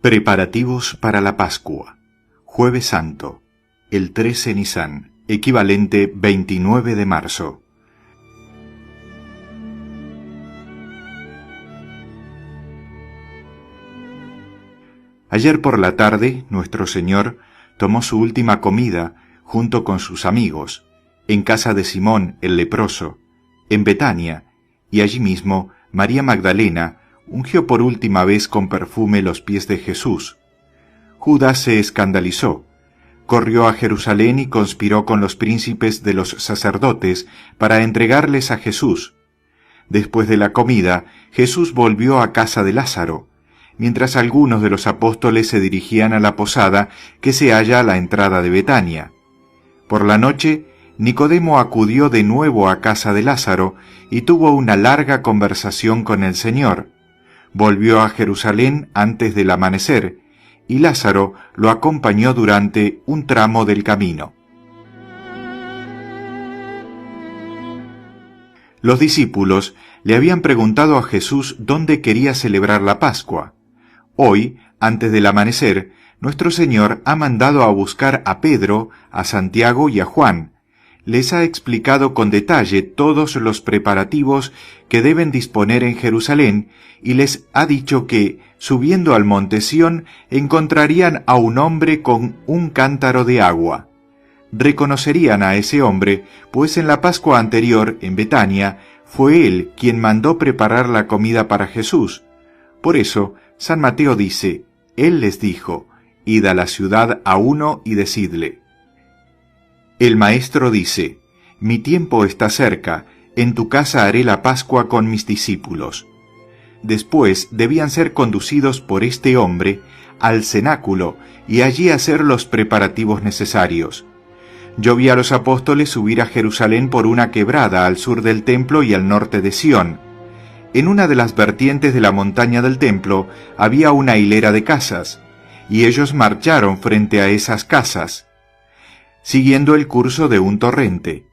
Preparativos para la Pascua. Jueves Santo, el 13 Nisan, equivalente 29 de marzo. Ayer por la tarde, nuestro Señor tomó su última comida junto con sus amigos, en casa de Simón el leproso, en Betania, y allí mismo María Magdalena ungió por última vez con perfume los pies de Jesús. Judas se escandalizó, corrió a Jerusalén y conspiró con los príncipes de los sacerdotes para entregarles a Jesús. Después de la comida, Jesús volvió a casa de Lázaro, mientras algunos de los apóstoles se dirigían a la posada que se halla a la entrada de Betania. Por la noche, Nicodemo acudió de nuevo a casa de Lázaro y tuvo una larga conversación con el Señor. Volvió a Jerusalén antes del amanecer, y Lázaro lo acompañó durante un tramo del camino. Los discípulos le habían preguntado a Jesús dónde quería celebrar la Pascua. Hoy, antes del amanecer, nuestro Señor ha mandado a buscar a Pedro, a Santiago y a Juan. Les ha explicado con detalle todos los preparativos que deben disponer en Jerusalén y les ha dicho que, subiendo al monte Sión, encontrarían a un hombre con un cántaro de agua. Reconocerían a ese hombre, pues en la Pascua anterior, en Betania, fue él quien mandó preparar la comida para Jesús. Por eso, San Mateo dice, él les dijo, id a la ciudad a uno y decidle. El Maestro dice, mi tiempo está cerca, en tu casa haré la Pascua con mis discípulos. Después debían ser conducidos por este hombre al cenáculo y allí hacer los preparativos necesarios. Yo vi a los apóstoles subir a Jerusalén por una quebrada al sur del templo y al norte de Sión. En una de las vertientes de la montaña del templo había una hilera de casas, y ellos marcharon frente a esas casas, siguiendo el curso de un torrente.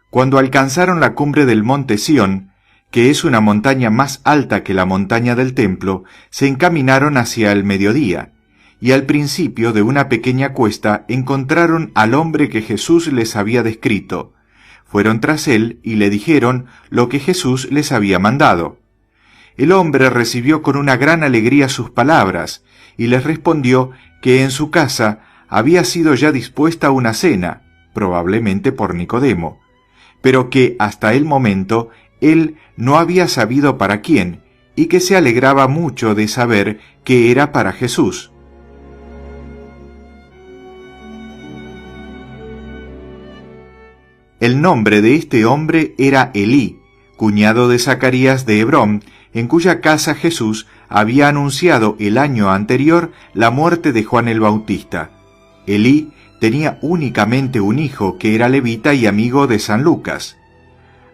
Cuando alcanzaron la cumbre del monte Sión, que es una montaña más alta que la montaña del templo, se encaminaron hacia el mediodía, y al principio de una pequeña cuesta encontraron al hombre que Jesús les había descrito. Fueron tras él y le dijeron lo que Jesús les había mandado. El hombre recibió con una gran alegría sus palabras, y les respondió que en su casa había sido ya dispuesta una cena, probablemente por Nicodemo, pero que hasta el momento él no había sabido para quién, y que se alegraba mucho de saber que era para Jesús. El nombre de este hombre era Elí, cuñado de Zacarías de Hebrón, en cuya casa Jesús había anunciado el año anterior la muerte de Juan el Bautista. Elí tenía únicamente un hijo que era levita y amigo de San Lucas.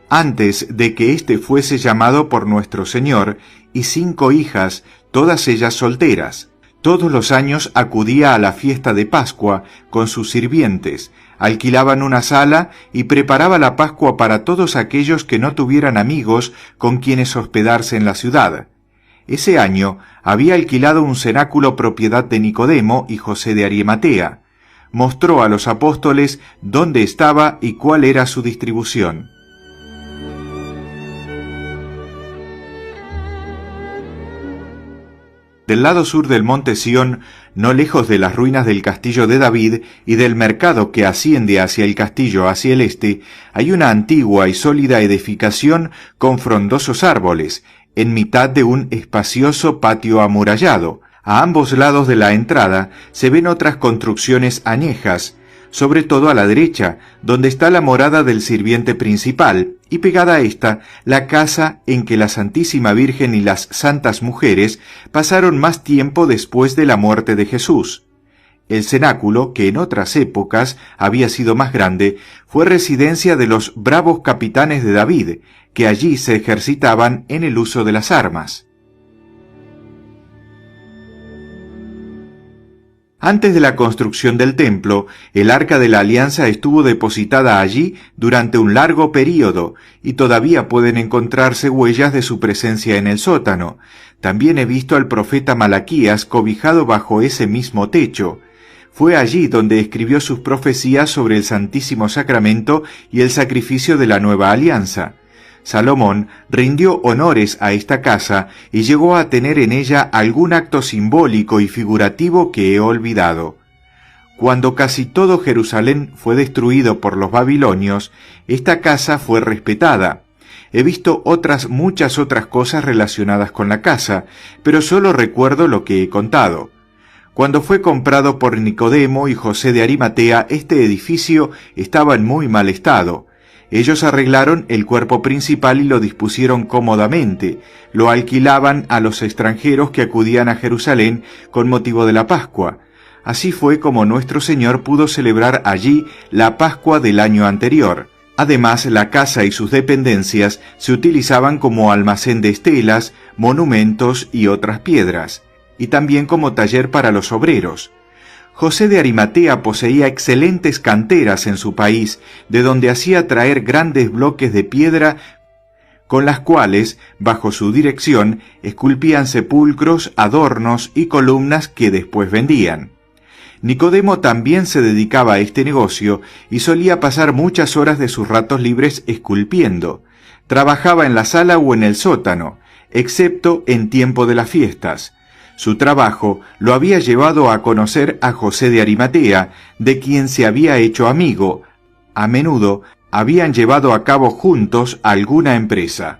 Antes de que éste fuese llamado por nuestro Señor, y 5 hijas, todas ellas solteras. Todos los años acudía a la fiesta de Pascua con sus sirvientes, alquilaban una sala y preparaba la Pascua para todos aquellos que no tuvieran amigos con quienes hospedarse en la ciudad. Ese año había alquilado un cenáculo propiedad de Nicodemo y José de Arimatea. Mostró a los apóstoles dónde estaba y cuál era su distribución. Del lado sur del monte Sión, no lejos de las ruinas del castillo de David y del mercado que asciende hacia el castillo hacia el este, hay una antigua y sólida edificación con frondosos árboles, en mitad de un espacioso patio amurallado. A ambos lados de la entrada se ven otras construcciones añejas, sobre todo a la derecha, donde está la morada del sirviente principal, y pegada a esta, la casa en que la Santísima Virgen y las santas mujeres pasaron más tiempo después de la muerte de Jesús. El cenáculo, que en otras épocas había sido más grande, fue residencia de los bravos capitanes de David, que allí se ejercitaban en el uso de las armas. Antes de la construcción del templo, el Arca de la Alianza estuvo depositada allí durante un largo período, y todavía pueden encontrarse huellas de su presencia en el sótano. También he visto al profeta Malaquías cobijado bajo ese mismo techo. Fue allí donde escribió sus profecías sobre el Santísimo Sacramento y el sacrificio de la nueva alianza. Salomón rindió honores a esta casa y llegó a tener en ella algún acto simbólico y figurativo que he olvidado. Cuando casi todo Jerusalén fue destruido por los babilonios, esta casa fue respetada. He visto muchas otras cosas relacionadas con la casa, pero solo recuerdo lo que he contado. Cuando fue comprado por Nicodemo y José de Arimatea, este edificio estaba en muy mal estado. Ellos arreglaron el cuerpo principal y lo dispusieron cómodamente. Lo alquilaban a los extranjeros que acudían a Jerusalén con motivo de la Pascua. Así fue como nuestro Señor pudo celebrar allí la Pascua del año anterior. Además, la casa y sus dependencias se utilizaban como almacén de estelas, monumentos y otras piedras, y también como taller para los obreros. José de Arimatea poseía excelentes canteras en su país, de donde hacía traer grandes bloques de piedra con las cuales, bajo su dirección, esculpían sepulcros, adornos y columnas que después vendían. Nicodemo también se dedicaba a este negocio y solía pasar muchas horas de sus ratos libres esculpiendo. Trabajaba en la sala o en el sótano, excepto en tiempo de las fiestas. Su trabajo lo había llevado a conocer a José de Arimatea, de quien se había hecho amigo. A menudo habían llevado a cabo juntos alguna empresa.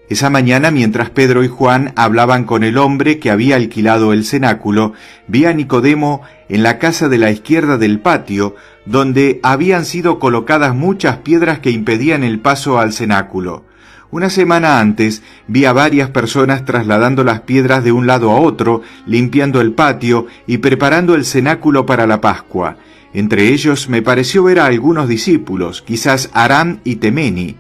Esa mañana, mientras Pedro y Juan hablaban con el hombre que había alquilado el cenáculo, vi a Nicodemo en la casa de la izquierda del patio, donde habían sido colocadas muchas piedras que impedían el paso al cenáculo. Una semana antes vi a varias personas trasladando las piedras de un lado a otro, limpiando el patio y preparando el cenáculo para la Pascua. Entre ellos me pareció ver a algunos discípulos, quizás Aram y Temeni,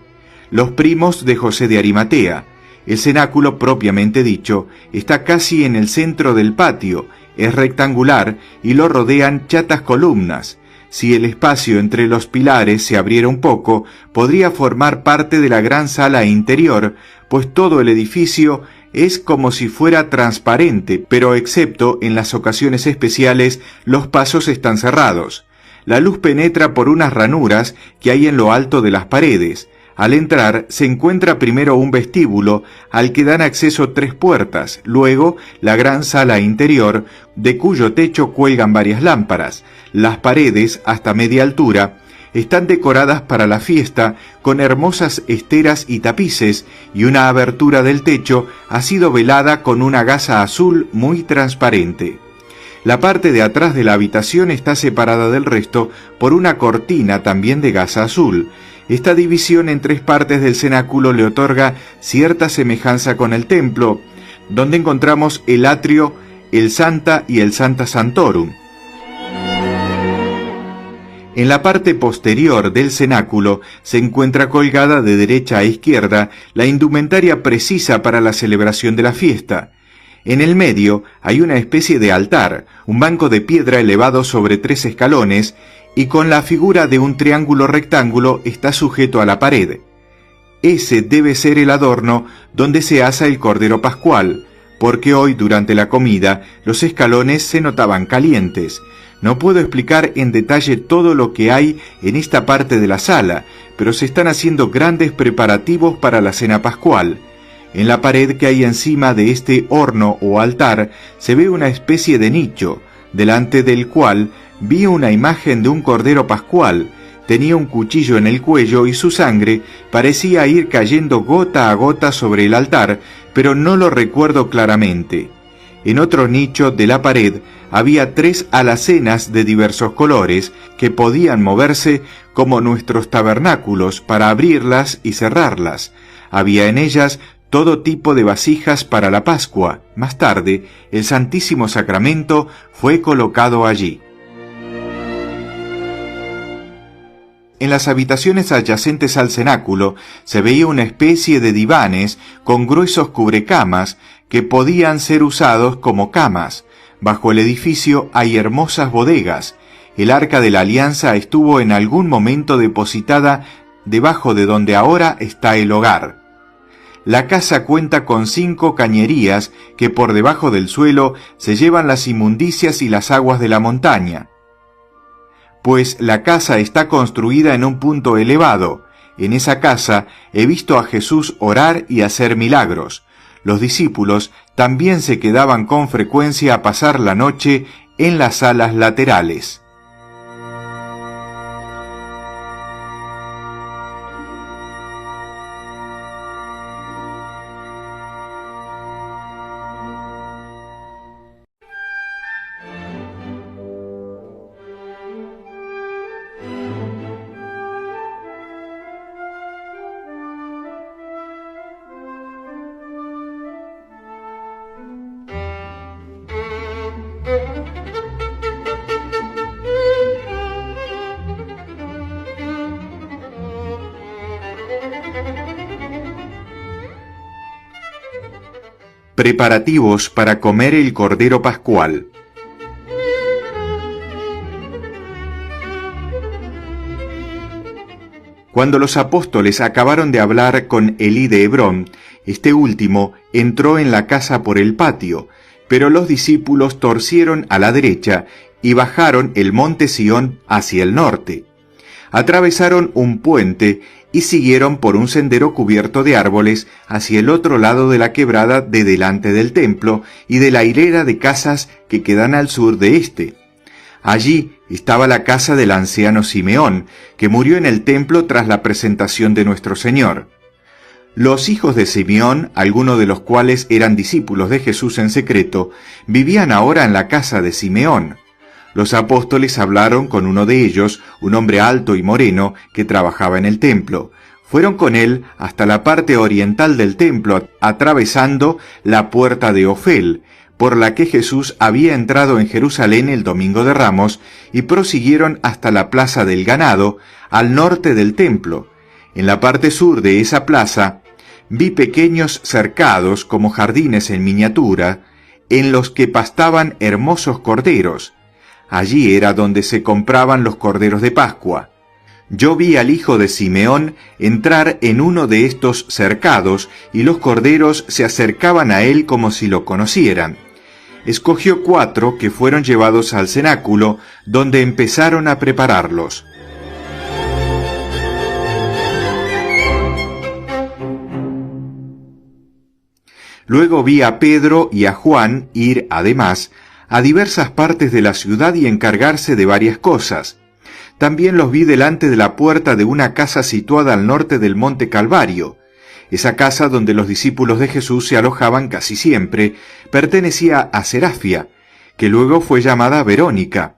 los primos de José de Arimatea. El cenáculo, propiamente dicho, está casi en el centro del patio, es rectangular y lo rodean chatas columnas. Si el espacio entre los pilares se abriera un poco, podría formar parte de la gran sala interior, pues todo el edificio es como si fuera transparente, pero excepto en las ocasiones especiales, los pasos están cerrados. La luz penetra por unas ranuras que hay en lo alto de las paredes. Al entrar se encuentra primero un vestíbulo al que dan acceso 3 puertas, luego la gran sala interior, de cuyo techo cuelgan varias lámparas. Las paredes, hasta media altura, están decoradas para la fiesta con hermosas esteras y tapices, y una abertura del techo ha sido velada con una gasa azul muy transparente. La parte de atrás de la habitación está separada del resto por una cortina también de gasa azul. Esta división en 3 partes del cenáculo le otorga cierta semejanza con el templo, donde encontramos el atrio, el Santa y el Santa Santorum. En la parte posterior del cenáculo se encuentra colgada de derecha a izquierda la indumentaria precisa para la celebración de la fiesta. En el medio hay una especie de altar, un banco de piedra elevado sobre 3 escalones, y con la figura de un triángulo rectángulo está sujeto a la pared. Ese debe ser el adorno donde se asa el Cordero Pascual, porque hoy durante la comida los escalones se notaban calientes. No puedo explicar en detalle todo lo que hay en esta parte de la sala, pero se están haciendo grandes preparativos para la cena pascual. En la pared que hay encima de este horno o altar se ve una especie de nicho, delante del cual vi una imagen de un cordero pascual. Tenía un cuchillo en el cuello y su sangre parecía ir cayendo gota a gota sobre el altar, pero no lo recuerdo claramente. En otro nicho de la pared había 3 alacenas de diversos colores que podían moverse como nuestros tabernáculos para abrirlas y cerrarlas. Había en ellas todo tipo de vasijas para la Pascua. Más tarde, el Santísimo Sacramento fue colocado allí. En las habitaciones adyacentes al cenáculo se veía una especie de divanes con gruesos cubrecamas que podían ser usados como camas. Bajo el edificio hay hermosas bodegas. El arca de la alianza estuvo en algún momento depositada debajo de donde ahora está el hogar. La casa cuenta con 5 cañerías que por debajo del suelo se llevan las inmundicias y las aguas de la montaña. Pues la casa está construida en un punto elevado. En esa casa he visto a Jesús orar y hacer milagros. Los discípulos también se quedaban con frecuencia a pasar la noche en las salas laterales. Preparativos para comer el Cordero Pascual. Cuando los apóstoles acabaron de hablar con Elí de Hebrón, este último entró en la casa por el patio, pero los discípulos torcieron a la derecha y bajaron el monte Sión hacia el norte. Atravesaron un puente y siguieron por un sendero cubierto de árboles hacia el otro lado de la quebrada de delante del templo y de la hilera de casas que quedan al sur de éste. Allí estaba la casa del anciano Simeón, que murió en el templo tras la presentación de nuestro Señor. Los hijos de Simeón, algunos de los cuales eran discípulos de Jesús en secreto, vivían ahora en la casa de Simeón. Los apóstoles hablaron con uno de ellos, un hombre alto y moreno, que trabajaba en el templo. Fueron con él hasta la parte oriental del templo, atravesando la puerta de Ofel, por la que Jesús había entrado en Jerusalén el domingo de Ramos, y prosiguieron hasta la plaza del ganado, al norte del templo. En la parte sur de esa plaza, vi pequeños cercados como jardines en miniatura, en los que pastaban hermosos corderos. Allí era donde se compraban los corderos de Pascua. Yo vi al hijo de Simeón entrar en uno de estos cercados, y los corderos se acercaban a él como si lo conocieran. Escogió 4 que fueron llevados al cenáculo, donde empezaron a prepararlos. Luego vi a Pedro y a Juan ir, además, a diversas partes de la ciudad y encargarse de varias cosas. También los vi delante de la puerta de una casa situada al norte del monte Calvario. Esa casa donde los discípulos de Jesús se alojaban casi siempre pertenecía a Serafia, que luego fue llamada Verónica.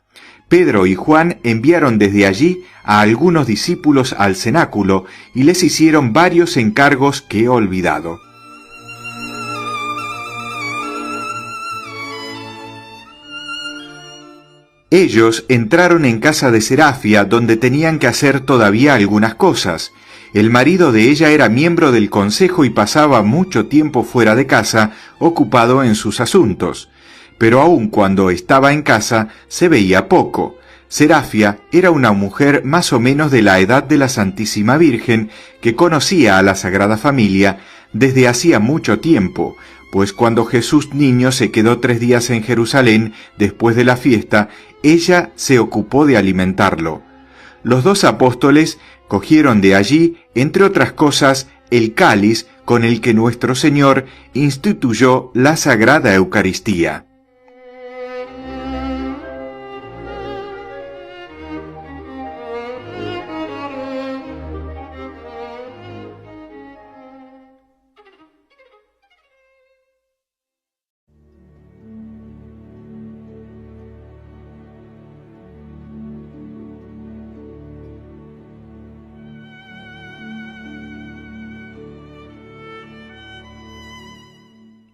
Pedro y Juan enviaron desde allí a algunos discípulos al cenáculo y les hicieron varios encargos que he olvidado. Ellos entraron en casa de Serafia, donde tenían que hacer todavía algunas cosas. El marido de ella era miembro del consejo y pasaba mucho tiempo fuera de casa, ocupado en sus asuntos. Pero aun cuando estaba en casa, se veía poco. Serafia era una mujer más o menos de la edad de la Santísima Virgen, que conocía a la Sagrada Familia desde hacía mucho tiempo, pues cuando Jesús niño se quedó 3 días en Jerusalén después de la fiesta, ella se ocupó de alimentarlo. Los 2 apóstoles cogieron de allí, entre otras cosas, el cáliz con el que nuestro Señor instituyó la Sagrada Eucaristía.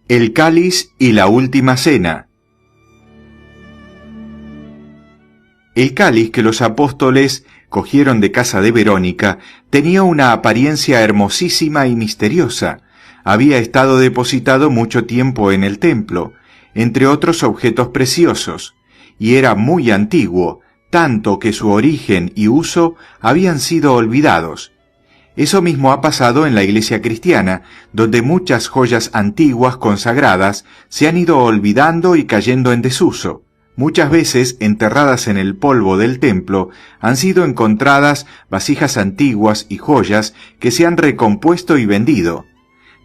El cáliz y la última cena. El cáliz que los apóstoles cogieron de casa de Verónica tenía una apariencia hermosísima y misteriosa. Había estado depositado mucho tiempo en el templo, entre otros objetos preciosos, y era muy antiguo, tanto que su origen y uso habían sido olvidados. Eso mismo ha pasado en la Iglesia cristiana, donde muchas joyas antiguas consagradas se han ido olvidando y cayendo en desuso. Muchas veces, enterradas en el polvo del templo, han sido encontradas vasijas antiguas y joyas que se han recompuesto y vendido.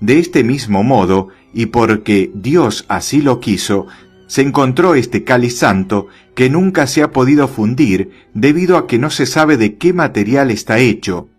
De este mismo modo, y porque Dios así lo quiso, se encontró este cáliz santo que nunca se ha podido fundir debido a que no se sabe de qué material está hecho.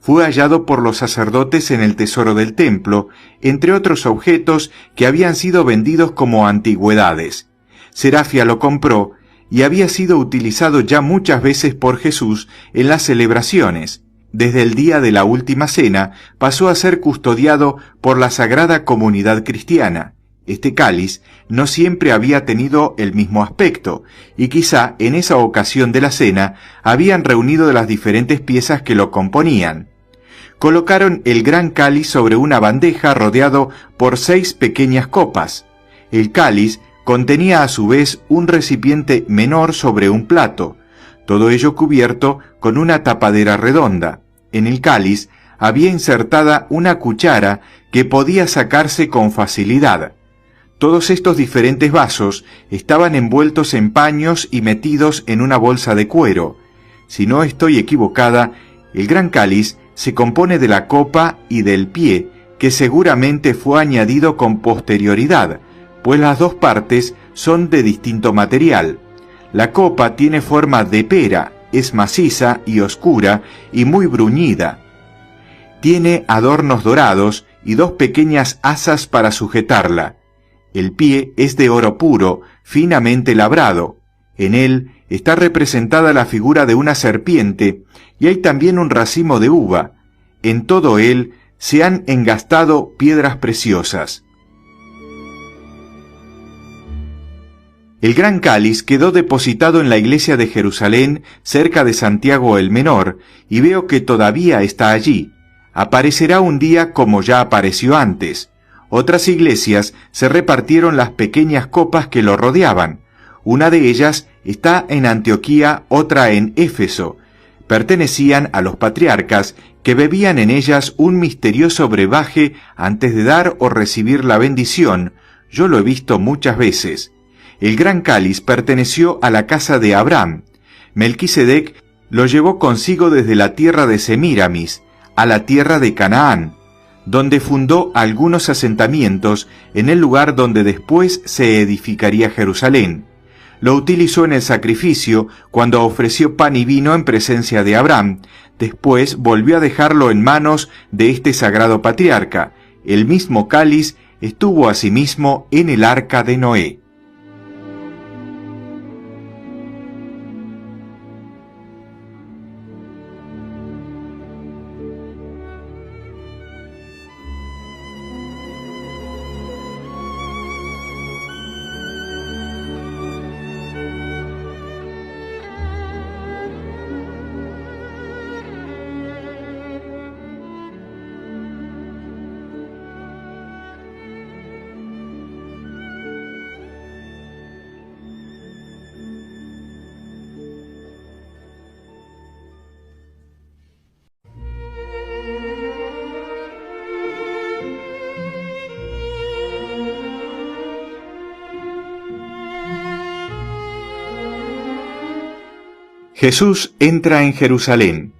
Fue hallado por los sacerdotes en el tesoro del templo, entre otros objetos que habían sido vendidos como antigüedades. Serafia lo compró y había sido utilizado ya muchas veces por Jesús en las celebraciones. Desde el día de la última cena pasó a ser custodiado por la Sagrada Comunidad Cristiana. Este cáliz no siempre había tenido el mismo aspecto, y quizá en esa ocasión de la cena habían reunido las diferentes piezas que lo componían. Colocaron el gran cáliz sobre una bandeja rodeado por 6 pequeñas copas. El cáliz contenía a su vez un recipiente menor sobre un plato, todo ello cubierto con una tapadera redonda. En el cáliz había insertada una cuchara que podía sacarse con facilidad. Todos estos diferentes vasos estaban envueltos en paños y metidos en una bolsa de cuero. Si no estoy equivocada, el gran cáliz se compone de la copa y del pie, que seguramente fue añadido con posterioridad, pues las dos partes son de distinto material. La copa tiene forma de pera, es maciza y oscura y muy bruñida. Tiene adornos dorados y 2 pequeñas asas para sujetarla. El pie es de oro puro, finamente labrado. En él está representada la figura de una serpiente y hay también un racimo de uva. En todo él se han engastado piedras preciosas. El gran cáliz quedó depositado en la iglesia de Jerusalén, cerca de Santiago el Menor, y veo que todavía está allí. Aparecerá un día como ya apareció antes. Otras iglesias se repartieron las pequeñas copas que lo rodeaban. Una de ellas está en Antioquía, otra en Éfeso. Pertenecían a los patriarcas, que bebían en ellas un misterioso brebaje antes de dar o recibir la bendición. Yo lo he visto muchas veces. El gran cáliz perteneció a la casa de Abraham. Melquisedec lo llevó consigo desde la tierra de Semíramis a la tierra de Canaán, donde fundó algunos asentamientos en el lugar donde después se edificaría Jerusalén. Lo utilizó en el sacrificio cuando ofreció pan y vino en presencia de Abraham. Después volvió a dejarlo en manos de este sagrado patriarca. El mismo cáliz estuvo asimismo en el arca de Noé. Jesús entra en Jerusalén.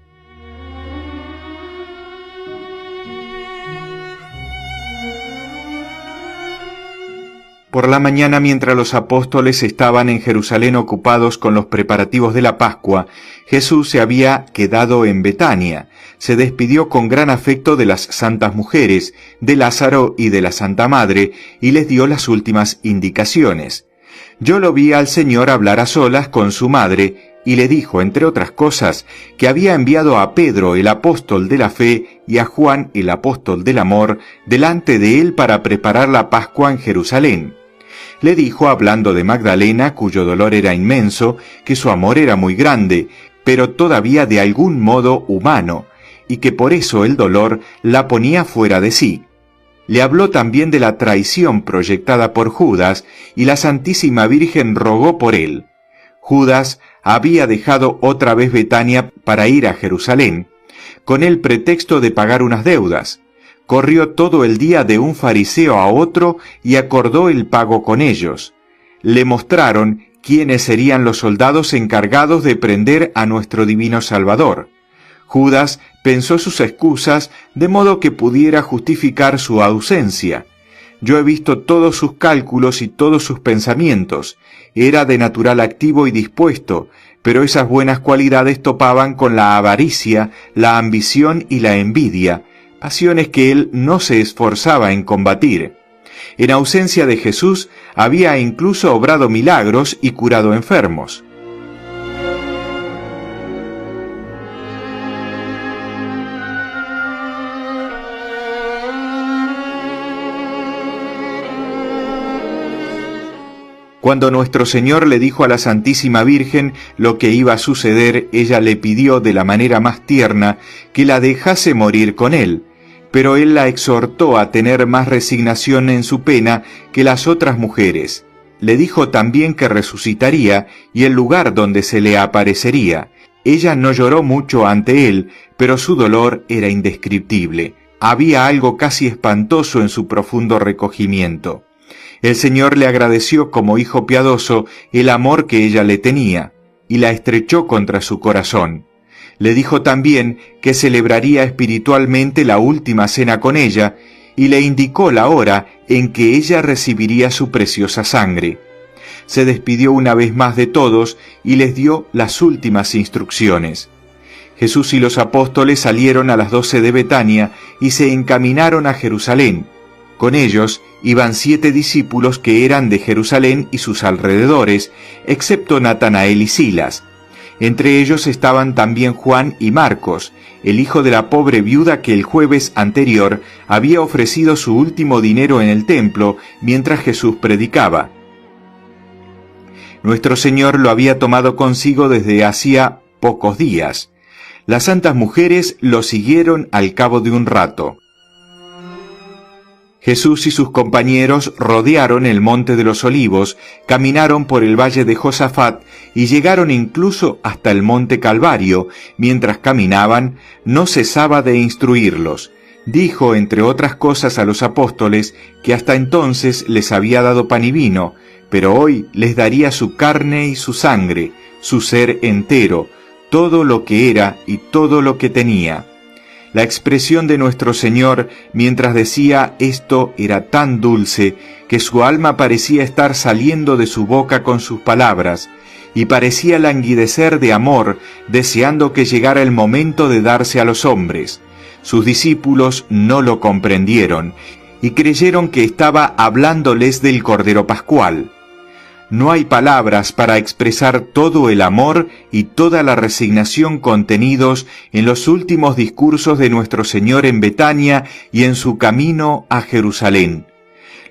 Por la mañana, mientras los apóstoles estaban en Jerusalén ocupados con los preparativos de la Pascua, Jesús se había quedado en Betania. Se despidió con gran afecto de las santas mujeres, de Lázaro y de la Santa Madre, y les dio las últimas indicaciones. Yo lo vi al Señor hablar a solas con su madre, y le dijo, entre otras cosas, que había enviado a Pedro, el apóstol de la fe, y a Juan, el apóstol del amor, delante de él para preparar la Pascua en Jerusalén. Le dijo, hablando de Magdalena, cuyo dolor era inmenso, que su amor era muy grande, pero todavía de algún modo humano, y que por eso el dolor la ponía fuera de sí. Le habló también de la traición proyectada por Judas, y la Santísima Virgen rogó por él. Judas había dejado otra vez Betania para ir a Jerusalén, con el pretexto de pagar unas deudas. Corrió todo el día de un fariseo a otro y acordó el pago con ellos. Le mostraron quiénes serían los soldados encargados de prender a nuestro divino Salvador. Judas pensó sus excusas de modo que pudiera justificar su ausencia. Yo he visto todos sus cálculos y todos sus pensamientos. Era de natural activo y dispuesto, pero esas buenas cualidades topaban con la avaricia, la ambición y la envidia, pasiones que él no se esforzaba en combatir. En ausencia de Jesús, había incluso obrado milagros y curado enfermos. Cuando nuestro Señor le dijo a la Santísima Virgen lo que iba a suceder, ella le pidió de la manera más tierna que la dejase morir con él, pero él la exhortó a tener más resignación en su pena que las otras mujeres. Le dijo también que resucitaría y el lugar donde se le aparecería. Ella no lloró mucho ante él, pero su dolor era indescriptible. Había algo casi espantoso en su profundo recogimiento. El Señor le agradeció como hijo piadoso el amor que ella le tenía, y la estrechó contra su corazón. Le dijo también que celebraría espiritualmente la última cena con ella, y le indicó la hora en que ella recibiría su preciosa sangre. Se despidió una vez más de todos y les dio las últimas instrucciones. Jesús y los apóstoles salieron a las 12 de Betania y se encaminaron a Jerusalén. Con ellos iban 7 discípulos que eran de Jerusalén y sus alrededores, excepto Natanael y Silas. Entre ellos estaban también Juan y Marcos, el hijo de la pobre viuda que el jueves anterior había ofrecido su último dinero en el templo mientras Jesús predicaba. Nuestro Señor lo había tomado consigo desde hacía pocos días. Las santas mujeres lo siguieron al cabo de un rato. Jesús y sus compañeros rodearon el monte de los Olivos, caminaron por el valle de Josafat y llegaron incluso hasta el monte Calvario. Mientras caminaban, no cesaba de instruirlos. Dijo, entre otras cosas, a los apóstoles que hasta entonces les había dado pan y vino, pero hoy les daría su carne y su sangre, su ser entero, todo lo que era y todo lo que tenía. La expresión de nuestro Señor mientras decía esto era tan dulce que su alma parecía estar saliendo de su boca con sus palabras, y parecía languidecer de amor, deseando que llegara el momento de darse a los hombres. Sus discípulos no lo comprendieron, y creyeron que estaba hablándoles del Cordero Pascual. No hay palabras para expresar todo el amor y toda la resignación contenidos en los últimos discursos de nuestro Señor en Betania y en su camino a Jerusalén.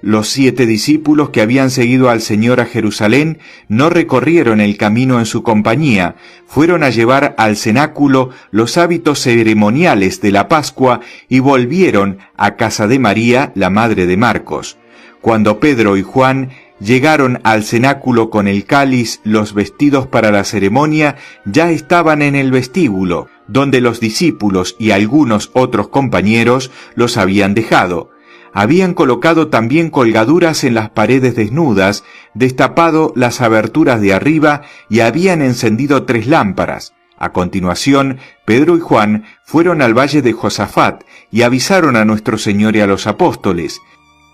Los 7 discípulos que habían seguido al Señor a Jerusalén no recorrieron el camino en su compañía, fueron a llevar al cenáculo los hábitos ceremoniales de la Pascua y volvieron a casa de María, la madre de Marcos. Cuando Pedro y Juan llegaron al cenáculo con el cáliz, los vestidos para la ceremonia ya estaban en el vestíbulo, donde los discípulos y algunos otros compañeros los habían dejado. Habían colocado también colgaduras en las paredes desnudas, destapado las aberturas de arriba y habían encendido 3 lámparas. A continuación, Pedro y Juan fueron al valle de Josafat y avisaron a nuestro Señor y a los apóstoles.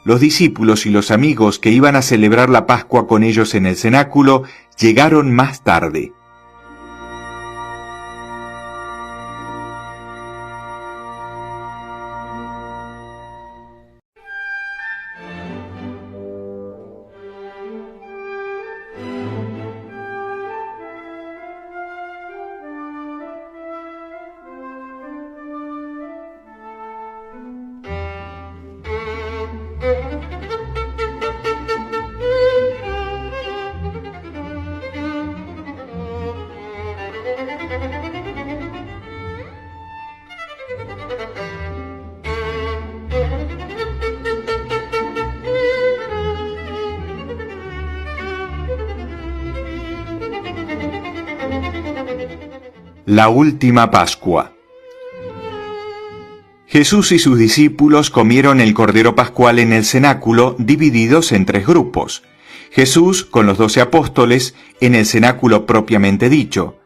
Los discípulos y los amigos que iban a celebrar la Pascua con ellos en el cenáculo llegaron más tarde. La última Pascua. Jesús y sus discípulos comieron el Cordero Pascual en el cenáculo, divididos en 3 grupos. Jesús con los 12 apóstoles en el cenáculo propiamente dicho.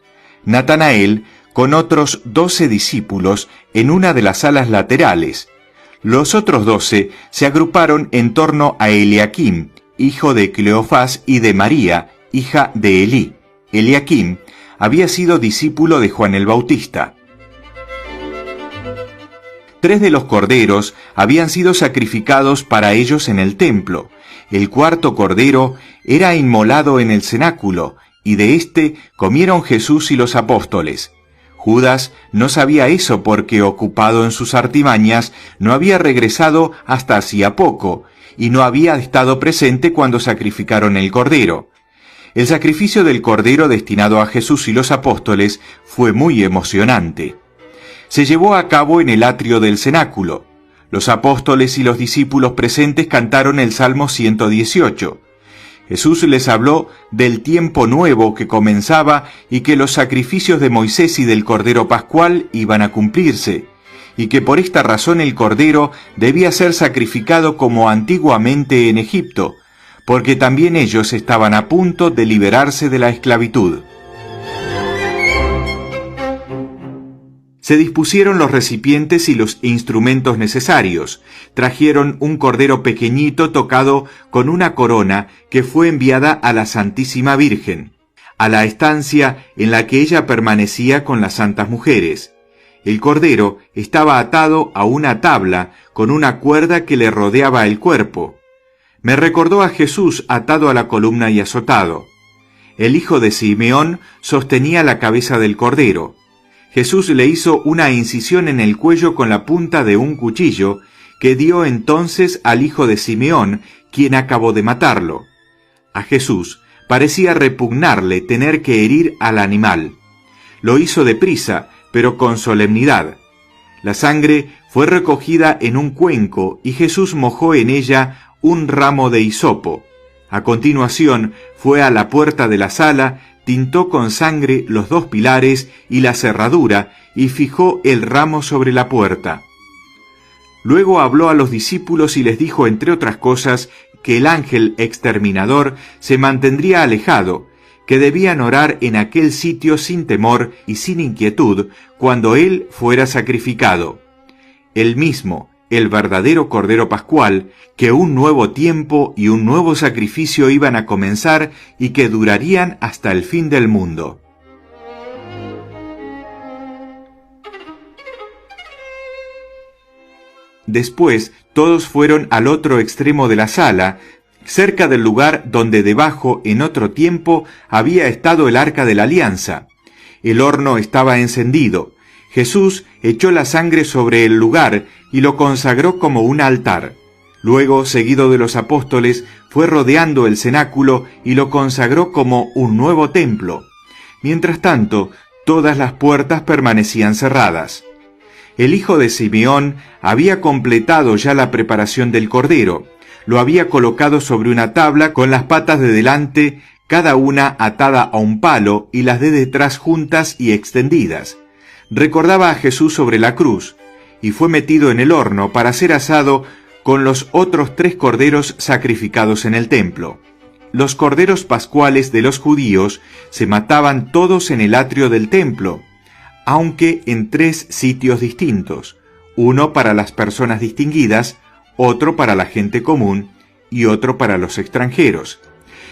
Natanael con otros 12 discípulos en una de las salas laterales. Los otros 12 se agruparon en torno a Eliaquim, hijo de Cleofás, y de María, hija de Elí. Eliaquim había sido discípulo de Juan el Bautista. 3 de los corderos habían sido sacrificados para ellos en el templo. El 4º cordero era inmolado en el cenáculo, y de éste comieron Jesús y los apóstoles. Judas no sabía eso porque, ocupado en sus artimañas, no había regresado hasta hacía poco, y no había estado presente cuando sacrificaron el cordero. El sacrificio del cordero destinado a Jesús y los apóstoles fue muy emocionante. Se llevó a cabo en el atrio del cenáculo. Los apóstoles y los discípulos presentes cantaron el Salmo 118. Jesús les habló del tiempo nuevo que comenzaba y que los sacrificios de Moisés y del Cordero Pascual iban a cumplirse, y que por esta razón el Cordero debía ser sacrificado como antiguamente en Egipto, porque también ellos estaban a punto de liberarse de la esclavitud. Se dispusieron los recipientes y los instrumentos necesarios. Trajeron un cordero pequeñito tocado con una corona que fue enviada a la Santísima Virgen, a la estancia en la que ella permanecía con las santas mujeres. El cordero estaba atado a una tabla con una cuerda que le rodeaba el cuerpo. Me recordó a Jesús atado a la columna y azotado. El hijo de Simeón sostenía la cabeza del cordero. Jesús le hizo una incisión en el cuello con la punta de un cuchillo que dio entonces al hijo de Simeón, quien acabó de matarlo. A Jesús parecía repugnarle tener que herir al animal. Lo hizo deprisa, pero con solemnidad. La sangre fue recogida en un cuenco y Jesús mojó en ella un ramo de hisopo. A continuación fue a la puerta de la sala, tintó con sangre los 2 pilares y la cerradura y fijó el ramo sobre la puerta. Luego habló a los discípulos y les dijo, entre otras cosas, que el ángel exterminador se mantendría alejado, que debían orar en aquel sitio sin temor y sin inquietud cuando él fuera sacrificado. Él mismo, el verdadero Cordero Pascual, que un nuevo tiempo y un nuevo sacrificio iban a comenzar y que durarían hasta el fin del mundo. Después todos fueron al otro extremo de la sala, cerca del lugar donde debajo en otro tiempo había estado el arca de la alianza. El horno estaba encendido. Jesús echó la sangre sobre el lugar y lo consagró como un altar. Luego, seguido de los apóstoles, fue rodeando el cenáculo y lo consagró como un nuevo templo. Mientras tanto, todas las puertas permanecían cerradas. El hijo de Simeón había completado ya la preparación del cordero. Lo había colocado sobre una tabla con las patas de delante, cada una atada a un palo, y las de detrás juntas y extendidas. Recordaba a Jesús sobre la cruz, y fue metido en el horno para ser asado con los otros 3 corderos sacrificados en el templo. Los corderos pascuales de los judíos se mataban todos en el atrio del templo, aunque en 3 sitios distintos, uno para las personas distinguidas, otro para la gente común y otro para los extranjeros.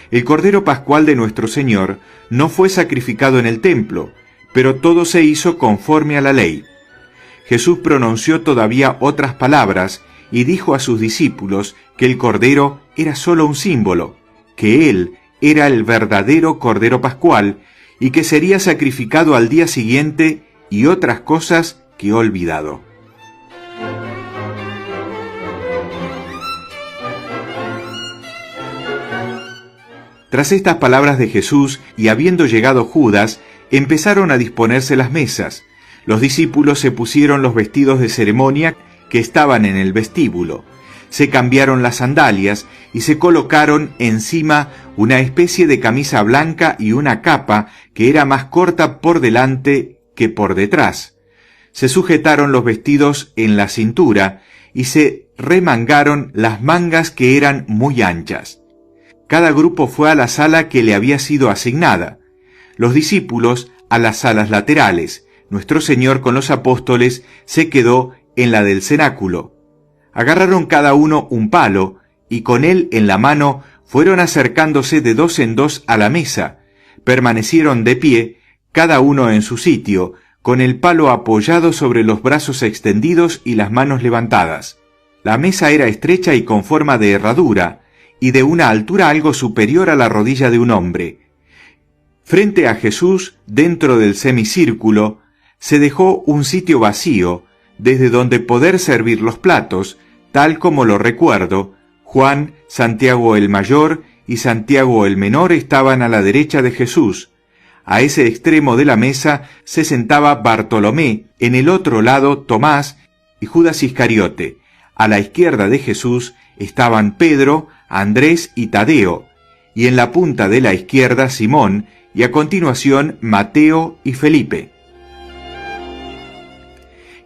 El cordero pascual de nuestro Señor no fue sacrificado en el templo, pero todo se hizo conforme a la ley. Jesús pronunció todavía otras palabras y dijo a sus discípulos que el cordero era solo un símbolo, que él era el verdadero Cordero Pascual y que sería sacrificado al día siguiente, y otras cosas que he olvidado. Tras estas palabras de Jesús, y habiendo llegado Judas, empezaron a disponerse las mesas. Los discípulos se pusieron los vestidos de ceremonia que estaban en el vestíbulo, se cambiaron las sandalias y se colocaron encima una especie de camisa blanca y una capa que era más corta por delante que por detrás. Se sujetaron los vestidos en la cintura y se remangaron las mangas que eran muy anchas. Cada grupo fue a la sala que le había sido asignada. Los discípulos a las salas laterales. Nuestro Señor con los apóstoles se quedó en la del cenáculo. Agarraron cada uno un palo y con él en la mano fueron acercándose de dos en dos a la mesa. Permanecieron de pie, cada uno en su sitio, con el palo apoyado sobre los brazos extendidos y las manos levantadas. La mesa era estrecha y con forma de herradura, y de una altura algo superior a la rodilla de un hombre. Frente a Jesús, dentro del semicírculo, se dejó un sitio vacío, desde donde poder servir los platos, tal como lo recuerdo. Juan, Santiago el mayor y Santiago el menor estaban a la derecha de Jesús. A ese extremo de la mesa se sentaba Bartolomé, en el otro lado Tomás y Judas Iscariote. A la izquierda de Jesús estaban Pedro, Andrés y Tadeo, y en la punta de la izquierda Simón, y a continuación Mateo y Felipe.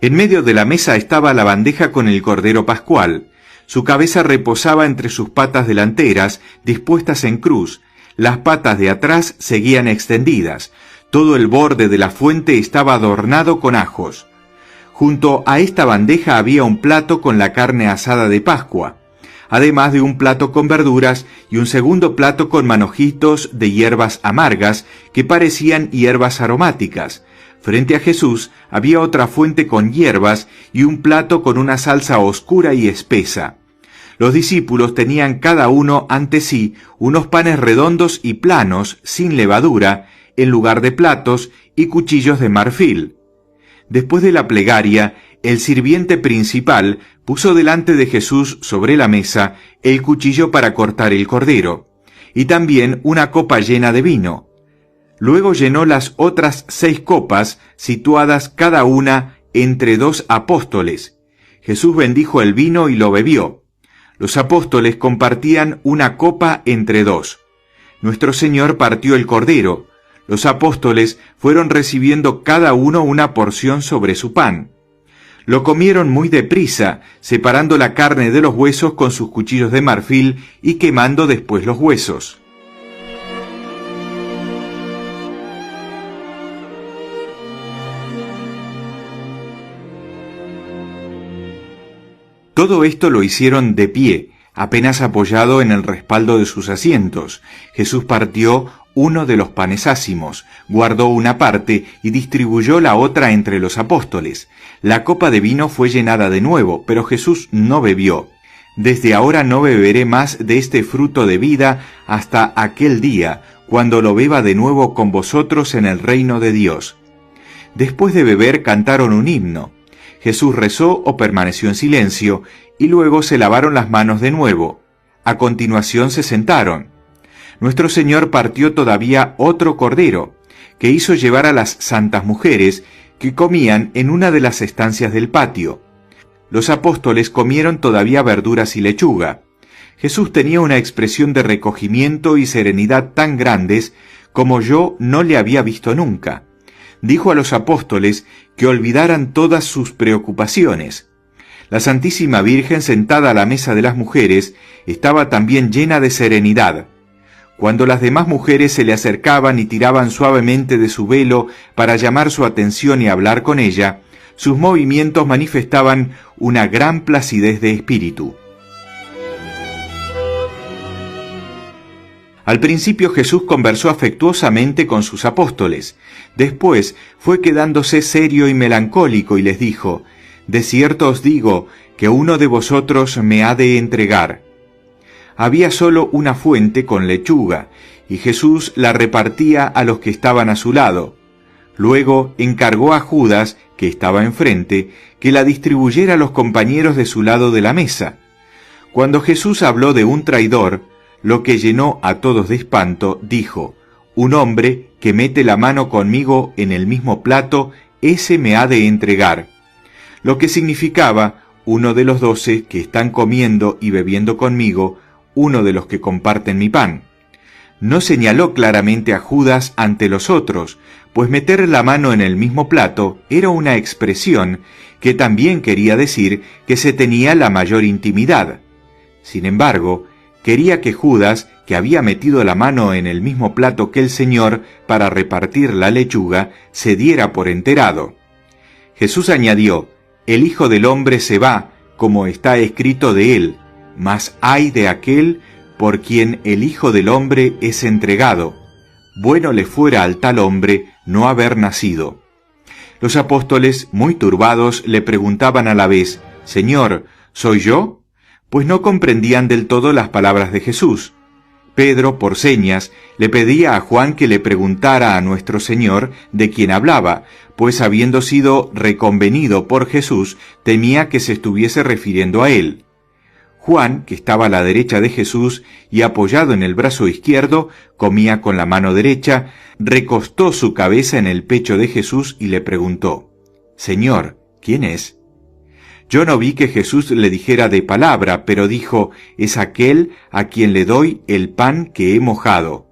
En medio de la mesa estaba la bandeja con el cordero pascual. Su cabeza reposaba entre sus patas delanteras, dispuestas en cruz. Las patas de atrás seguían extendidas. Todo el borde de la fuente estaba adornado con ajos. Junto a esta bandeja había un plato con la carne asada de Pascua, además de un plato con verduras y un segundo plato con manojitos de hierbas amargas que parecían hierbas aromáticas. Frente a Jesús había otra fuente con hierbas y un plato con una salsa oscura y espesa. Los discípulos tenían cada uno ante sí unos panes redondos y planos, sin levadura, en lugar de platos, y cuchillos de marfil. Después de la plegaria, el sirviente principal puso delante de Jesús sobre la mesa el cuchillo para cortar el cordero, y también una copa llena de vino. Luego llenó las otras 6 copas, situadas cada una entre 2 apóstoles. Jesús bendijo el vino y lo bebió. Los apóstoles compartían una copa entre 2. Nuestro Señor partió el cordero. Los apóstoles fueron recibiendo cada uno una porción sobre su pan. Lo comieron muy deprisa, separando la carne de los huesos con sus cuchillos de marfil y quemando después los huesos. Todo esto lo hicieron de pie, apenas apoyado en el respaldo de sus asientos. Jesús partió uno de los panes ácimos, guardó una parte y distribuyó la otra entre los apóstoles. La copa de vino fue llenada de nuevo, pero Jesús no bebió. Desde ahora no beberé más de este fruto de vida hasta aquel día, cuando lo beba de nuevo con vosotros en el reino de Dios. Después de beber cantaron un himno. Jesús rezó o permaneció en silencio, y luego se lavaron las manos de nuevo. A continuación se sentaron. Nuestro Señor partió todavía otro cordero, que hizo llevar a las santas mujeres, que comían en una de las estancias del patio. Los apóstoles comieron todavía verduras y lechuga. Jesús tenía una expresión de recogimiento y serenidad tan grandes como yo no le había visto nunca. Dijo a los apóstoles que olvidaran todas sus preocupaciones. La Santísima Virgen, sentada a la mesa de las mujeres, estaba también llena de serenidad. Cuando las demás mujeres se le acercaban y tiraban suavemente de su velo para llamar su atención y hablar con ella, sus movimientos manifestaban una gran placidez de espíritu. Al principio Jesús conversó afectuosamente con sus apóstoles. Después fue quedándose serio y melancólico y les dijo: «De cierto os digo que uno de vosotros me ha de entregar». Había solo una fuente con lechuga, y Jesús la repartía a los que estaban a su lado. Luego encargó a Judas, que estaba enfrente, que la distribuyera a los compañeros de su lado de la mesa. Cuando Jesús habló de un traidor, lo que llenó a todos de espanto, dijo: «Un hombre que mete la mano conmigo en el mismo plato, ese me ha de entregar. Lo que significaba, uno de los 12 que están comiendo y bebiendo conmigo, uno de los que comparten mi pan. No señaló claramente a Judas ante los otros, pues meter la mano en el mismo plato era una expresión que también quería decir que se tenía la mayor intimidad. Sin embargo, quería que Judas, que había metido la mano en el mismo plato que el Señor para repartir la lechuga, se diera por enterado. Jesús añadió: «El Hijo del Hombre se va, como está escrito de él, mas ay de aquel por quien el Hijo del Hombre es entregado. Bueno le fuera al tal hombre no haber nacido». Los apóstoles, muy turbados, le preguntaban a la vez: «Señor, ¿soy yo?», pues no comprendían del todo las palabras de Jesús. Pedro, por señas, le pedía a Juan que le preguntara a nuestro Señor de quién hablaba, pues habiendo sido reconvenido por Jesús, temía que se estuviese refiriendo a él. Juan, que estaba a la derecha de Jesús y apoyado en el brazo izquierdo, comía con la mano derecha, recostó su cabeza en el pecho de Jesús y le preguntó: «Señor, ¿quién es?». Yo no vi que Jesús le dijera de palabra, pero dijo: «Es aquel a quien le doy el pan que he mojado».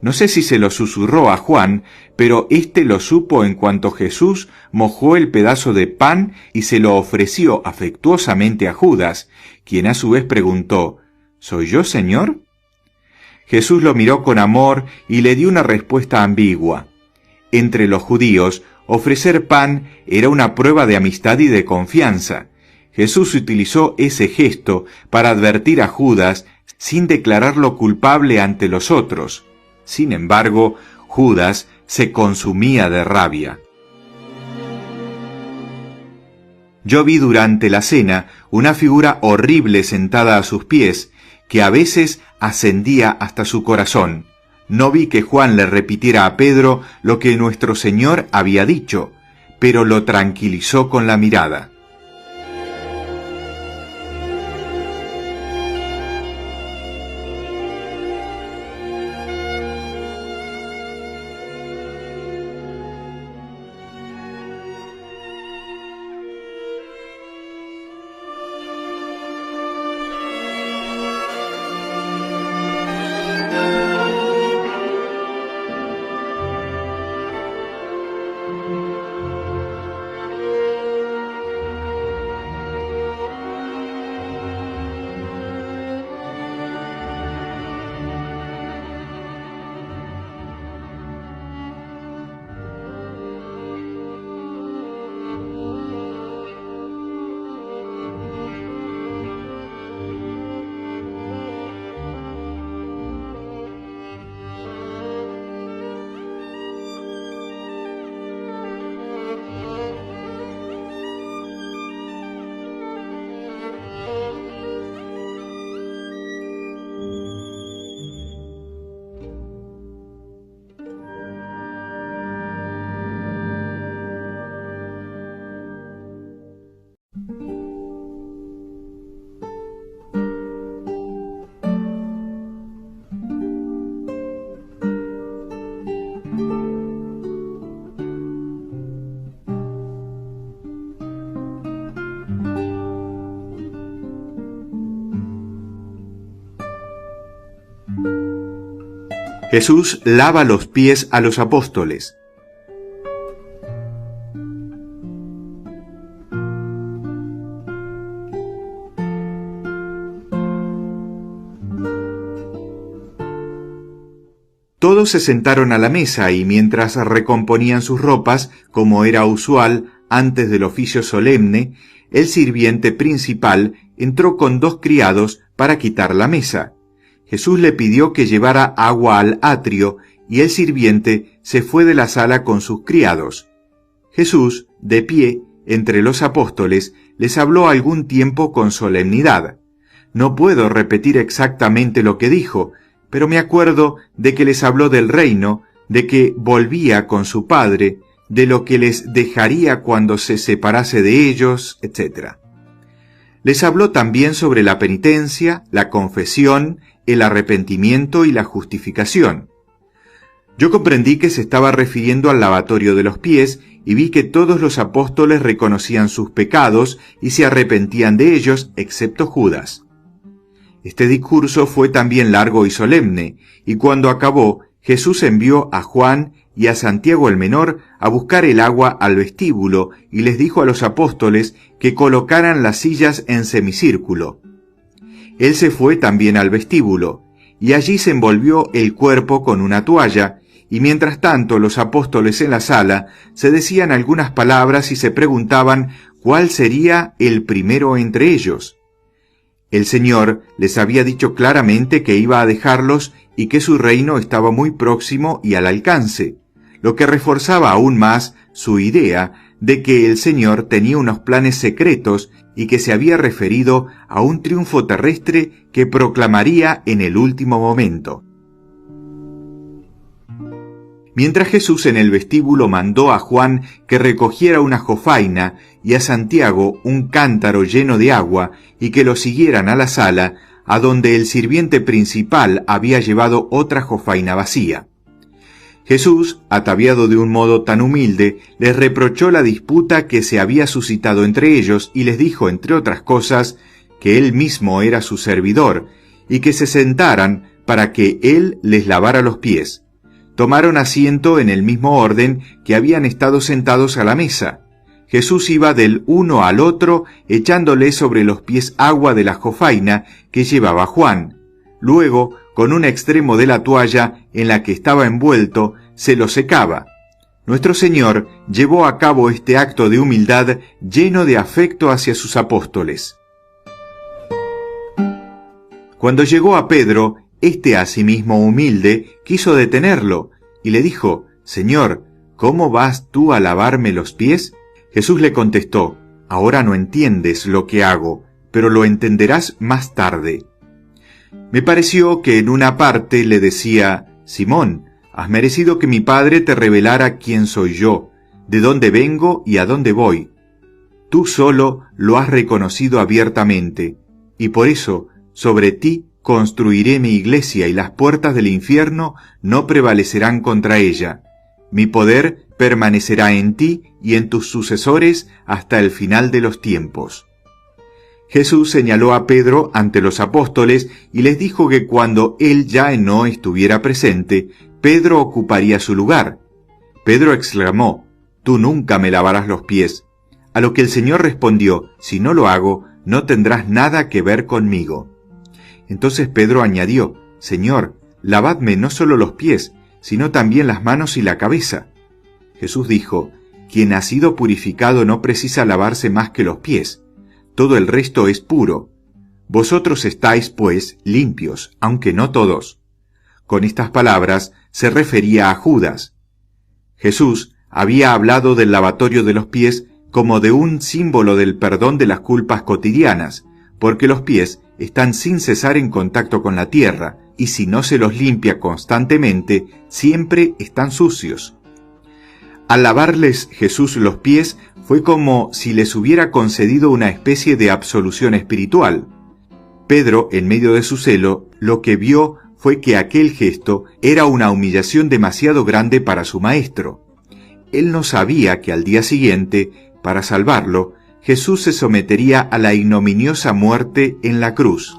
No sé si se lo susurró a Juan, pero éste lo supo en cuanto Jesús mojó el pedazo de pan y se lo ofreció afectuosamente a Judas, quien a su vez preguntó: «¿Soy yo, Señor?». Jesús lo miró con amor y le dio una respuesta ambigua. Entre los judíos, ofrecer pan era una prueba de amistad y de confianza. Jesús utilizó ese gesto para advertir a Judas sin declararlo culpable ante los otros. Sin embargo, Judas se consumía de rabia. Yo vi durante la cena una figura horrible sentada a sus pies, que a veces ascendía hasta su corazón. No vi que Juan le repitiera a Pedro lo que nuestro Señor había dicho, pero lo tranquilizó con la mirada. Jesús lava los pies a los apóstoles. Todos se sentaron a la mesa y mientras recomponían sus ropas, como era usual antes del oficio solemne, el sirviente principal entró con 2 criados para quitar la mesa. Jesús le pidió que llevara agua al atrio y el sirviente se fue de la sala con sus criados. Jesús, de pie, entre los apóstoles, les habló algún tiempo con solemnidad. No puedo repetir exactamente lo que dijo, pero me acuerdo de que les habló del reino, de que volvía con su Padre, de lo que les dejaría cuando se separase de ellos, etc. Les habló también sobre la penitencia, la confesión, el arrepentimiento y la justificación. Yo comprendí que se estaba refiriendo al lavatorio de los pies y vi que todos los apóstoles reconocían sus pecados y se arrepentían de ellos, excepto Judas. Este discurso fue también largo y solemne, y cuando acabó, Jesús envió a Juan y a Santiago el menor a buscar el agua al vestíbulo y les dijo a los apóstoles que colocaran las sillas en semicírculo. Él se fue también al vestíbulo, y allí se envolvió el cuerpo con una toalla, y mientras tanto los apóstoles en la sala se decían algunas palabras y se preguntaban cuál sería el primero entre ellos. El Señor les había dicho claramente que iba a dejarlos y que su reino estaba muy próximo y al alcance, lo que reforzaba aún más su idea de que el Señor tenía unos planes secretos y que se había referido a un triunfo terrestre que proclamaría en el último momento. Mientras Jesús en el vestíbulo mandó a Juan que recogiera una jofaina y a Santiago un cántaro lleno de agua y que lo siguieran a la sala, a donde el sirviente principal había llevado otra jofaina vacía. Jesús, ataviado de un modo tan humilde, les reprochó la disputa que se había suscitado entre ellos y les dijo, entre otras cosas, que él mismo era su servidor y que se sentaran para que él les lavara los pies. Tomaron asiento en el mismo orden que habían estado sentados a la mesa. Jesús iba del uno al otro echándole sobre los pies agua de la jofaina que llevaba Juan. Luego, con un extremo de la toalla en la que estaba envuelto, se lo secaba. Nuestro Señor llevó a cabo este acto de humildad lleno de afecto hacia sus apóstoles. Cuando llegó a Pedro, este asimismo humilde quiso detenerlo, y le dijo, «Señor, ¿cómo vas tú a lavarme los pies?» Jesús le contestó, «Ahora no entiendes lo que hago, pero lo entenderás más tarde». Me pareció que en una parte le decía, «Simón, has merecido que mi Padre te revelara quién soy yo, de dónde vengo y a dónde voy. Tú solo lo has reconocido abiertamente, y por eso, sobre ti construiré mi iglesia y las puertas del infierno no prevalecerán contra ella. Mi poder permanecerá en ti y en tus sucesores hasta el final de los tiempos». Jesús señaló a Pedro ante los apóstoles y les dijo que cuando él ya no estuviera presente, Pedro ocuparía su lugar. Pedro exclamó, «Tú nunca me lavarás los pies». A lo que el Señor respondió, «Si no lo hago, no tendrás nada que ver conmigo». Entonces Pedro añadió, «Señor, lavadme no solo los pies, sino también las manos y la cabeza». Jesús dijo, «Quien ha sido purificado no precisa lavarse más que los pies. Todo el resto es puro. Vosotros estáis, pues, limpios, aunque no todos». Con estas palabras se refería a Judas. Jesús había hablado del lavatorio de los pies como de un símbolo del perdón de las culpas cotidianas, porque los pies están sin cesar en contacto con la tierra, y si no se los limpia constantemente, siempre están sucios. Al lavarles Jesús los pies, fue como si les hubiera concedido una especie de absolución espiritual. Pedro, en medio de su celo, lo que vio fue que aquel gesto era una humillación demasiado grande para su maestro. Él no sabía que al día siguiente, para salvarlo, Jesús se sometería a la ignominiosa muerte en la cruz.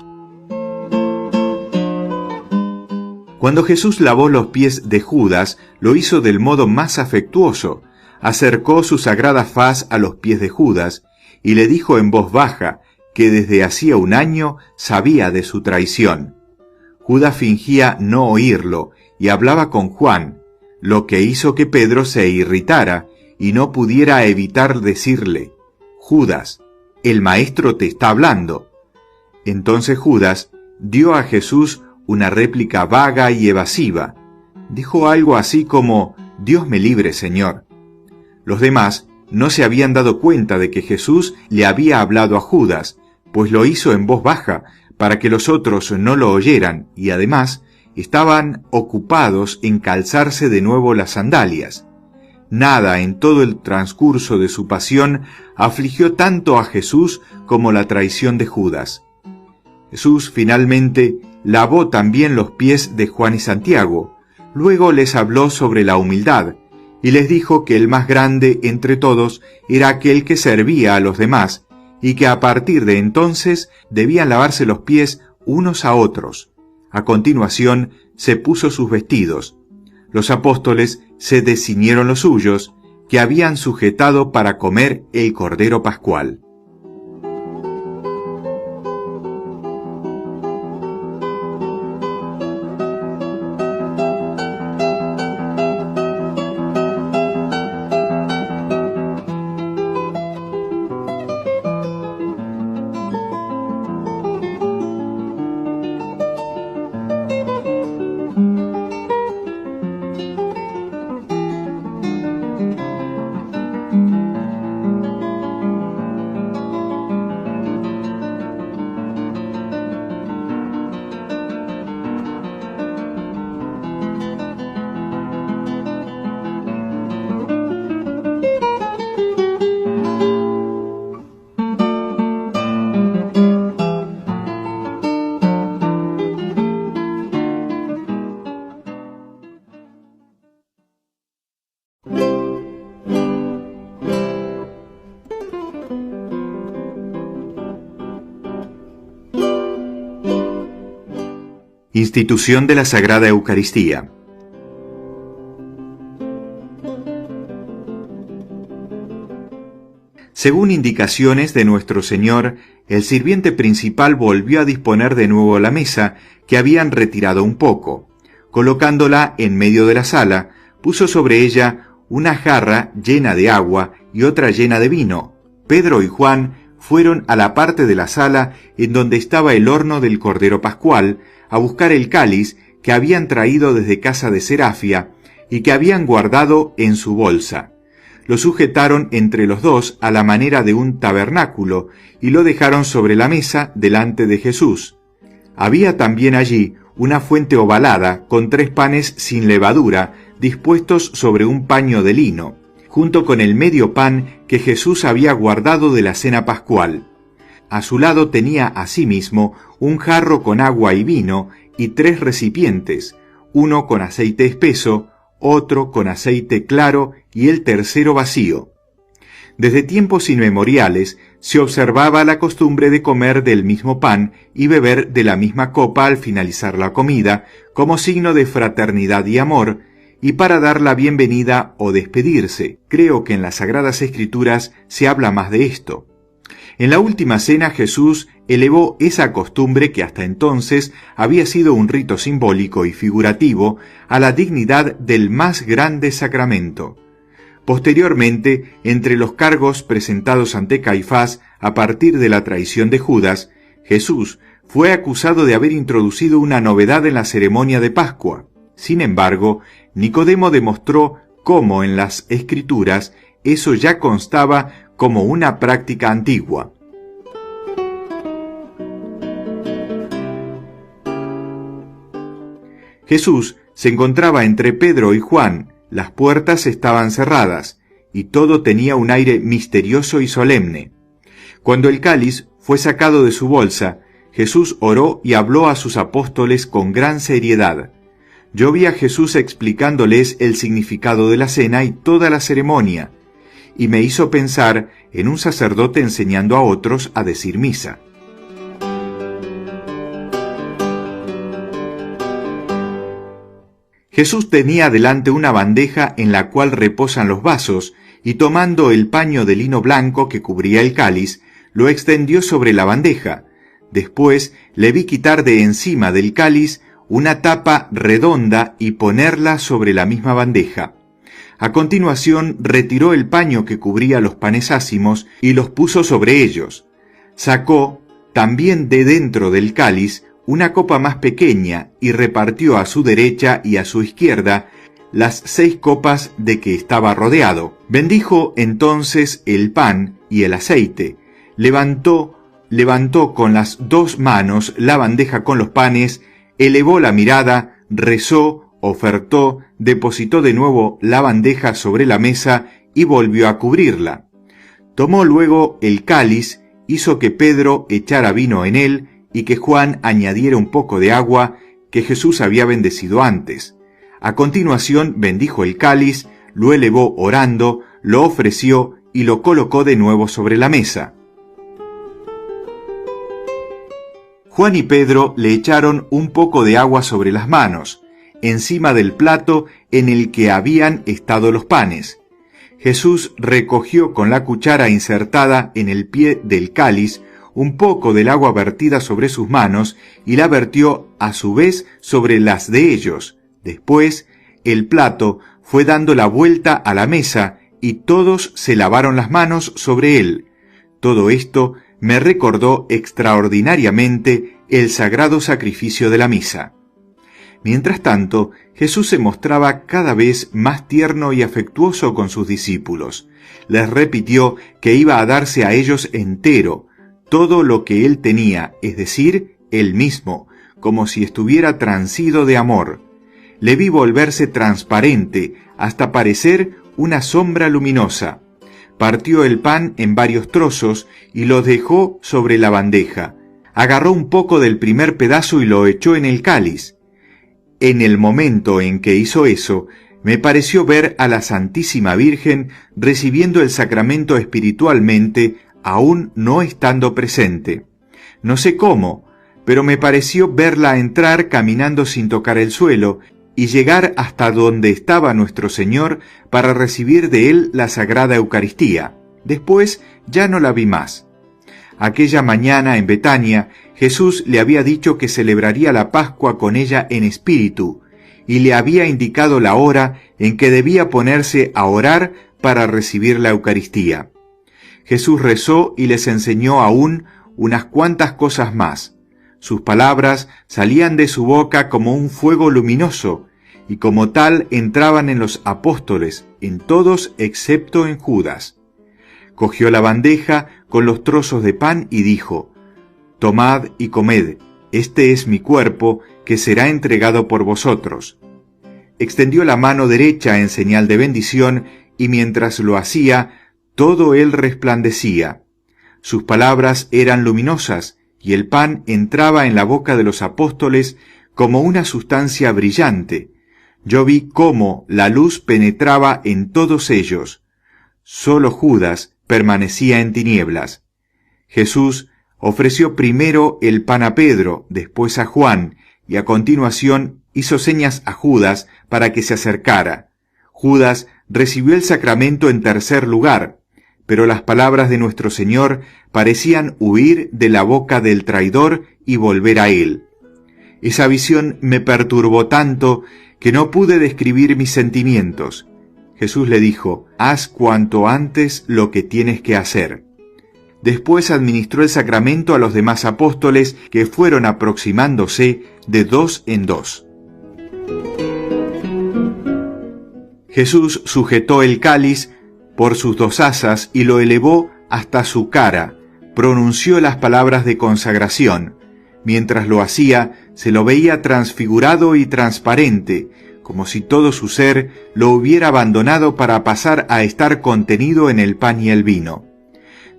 Cuando Jesús lavó los pies de Judas, lo hizo del modo más afectuoso. Acercó su sagrada faz a los pies de Judas y le dijo en voz baja que desde hacía un año sabía de su traición. Judas fingía no oírlo y hablaba con Juan, lo que hizo que Pedro se irritara y no pudiera evitar decirle, «Judas, el Maestro te está hablando». Entonces Judas dio a Jesús una réplica vaga y evasiva. Dijo algo así como, «Dios me libre, Señor». Los demás no se habían dado cuenta de que Jesús le había hablado a Judas, pues lo hizo en voz baja, para que los otros no lo oyeran, y además estaban ocupados en calzarse de nuevo las sandalias. Nada en todo el transcurso de su pasión afligió tanto a Jesús como la traición de Judas. Jesús finalmente lavó también los pies de Juan y Santiago, luego les habló sobre la humildad, y les dijo que el más grande entre todos era aquel que servía a los demás, y que a partir de entonces debían lavarse los pies unos a otros. A continuación se puso sus vestidos. Los apóstoles se desciñeron los suyos, que habían sujetado para comer el Cordero Pascual. Institución de la Sagrada Eucaristía. Según indicaciones de nuestro Señor, el sirviente principal volvió a disponer de nuevo la mesa, que habían retirado un poco. Colocándola en medio de la sala, puso sobre ella una jarra llena de agua y otra llena de vino. Pedro y Juan fueron a la parte de la sala en donde estaba el horno del Cordero Pascual, a buscar el cáliz que habían traído desde casa de Serafia y que habían guardado en su bolsa. Lo sujetaron entre los dos a la manera de un tabernáculo y lo dejaron sobre la mesa delante de Jesús. Había también allí una fuente ovalada con 3 panes sin levadura dispuestos sobre un paño de lino, junto con el medio pan que Jesús había guardado de la cena pascual. A su lado tenía asimismo un jarro con agua y vino y 3 recipientes, uno con aceite espeso, otro con aceite claro y el tercero vacío. Desde tiempos inmemoriales se observaba la costumbre de comer del mismo pan y beber de la misma copa al finalizar la comida, como signo de fraternidad y amor, y para dar la bienvenida o despedirse. Creo que en las Sagradas Escrituras se habla más de esto. En la última cena Jesús elevó esa costumbre que hasta entonces había sido un rito simbólico y figurativo a la dignidad del más grande sacramento. Posteriormente, entre los cargos presentados ante Caifás a partir de la traición de Judas, Jesús fue acusado de haber introducido una novedad en la ceremonia de Pascua. Sin embargo, Nicodemo demostró cómo en las Escrituras eso ya constaba como una práctica antigua. Jesús se encontraba entre Pedro y Juan, las puertas estaban cerradas, y todo tenía un aire misterioso y solemne. Cuando el cáliz fue sacado de su bolsa, Jesús oró y habló a sus apóstoles con gran seriedad. Yo vi a Jesús explicándoles el significado de la cena y toda la ceremonia, y me hizo pensar en un sacerdote enseñando a otros a decir misa. Jesús tenía delante una bandeja en la cual reposan los vasos, y tomando el paño de lino blanco que cubría el cáliz, lo extendió sobre la bandeja. Después le vi quitar de encima del cáliz una tapa redonda y ponerla sobre la misma bandeja. A continuación retiró el paño que cubría los panes ácimos y los puso sobre ellos. Sacó también de dentro del cáliz una copa más pequeña y repartió a su derecha y a su izquierda las 6 copas de que estaba rodeado. Bendijo entonces el pan y el aceite. Levantó con las 2 manos la bandeja con los panes, elevó la mirada, rezó, ofertó, depositó de nuevo la bandeja sobre la mesa y volvió a cubrirla. Tomó luego el cáliz, hizo que Pedro echara vino en él y que Juan añadiera un poco de agua que Jesús había bendecido antes. A continuación bendijo el cáliz, lo elevó orando, lo ofreció y lo colocó de nuevo sobre la mesa. Juan y Pedro le echaron un poco de agua sobre las manos, encima del plato en el que habían estado los panes. Jesús recogió con la cuchara insertada en el pie del cáliz un poco del agua vertida sobre sus manos y la vertió a su vez sobre las de ellos. Después, el plato fue dando la vuelta a la mesa y todos se lavaron las manos sobre él. Todo esto me recordó extraordinariamente el sagrado sacrificio de la misa. Mientras tanto, Jesús se mostraba cada vez más tierno y afectuoso con sus discípulos. Les repitió que iba a darse a ellos entero, todo lo que él tenía, es decir, él mismo, como si estuviera transido de amor. Le vi volverse transparente hasta parecer una sombra luminosa. Partió el pan en varios trozos y los dejó sobre la bandeja. Agarró un poco del primer pedazo y lo echó en el cáliz. En el momento en que hizo eso, me pareció ver a la Santísima Virgen recibiendo el sacramento espiritualmente, aún no estando presente. No sé cómo, pero me pareció verla entrar caminando sin tocar el suelo y llegar hasta donde estaba nuestro Señor para recibir de él la Sagrada Eucaristía. Después ya no la vi más. Aquella mañana en Betania, Jesús le había dicho que celebraría la Pascua con ella en espíritu, y le había indicado la hora en que debía ponerse a orar para recibir la Eucaristía. Jesús rezó y les enseñó aún unas cuantas cosas más. Sus palabras salían de su boca como un fuego luminoso, y como tal entraban en los apóstoles, en todos excepto en Judas. Cogió la bandeja con los trozos de pan y dijo: «Tomad y comed, este es mi cuerpo, que será entregado por vosotros». Extendió la mano derecha en señal de bendición, y mientras lo hacía, todo él resplandecía. Sus palabras eran luminosas, y el pan entraba en la boca de los apóstoles como una sustancia brillante. Yo vi cómo la luz penetraba en todos ellos. Solo Judas permanecía en tinieblas. Jesús ofreció primero el pan a Pedro, después a Juan, y a continuación hizo señas a Judas para que se acercara. Judas recibió el sacramento en tercer lugar, pero las palabras de nuestro Señor parecían huir de la boca del traidor y volver a él. Esa visión me perturbó tanto que no pude describir mis sentimientos. Jesús le dijo: «Haz cuanto antes lo que tienes que hacer». Después administró el sacramento a los demás apóstoles, que fueron aproximándose de dos en dos. Jesús sujetó el cáliz por sus dos asas y lo elevó hasta su cara. Pronunció las palabras de consagración. Mientras lo hacía, se lo veía transfigurado y transparente, como si todo su ser lo hubiera abandonado para pasar a estar contenido en el pan y el vino.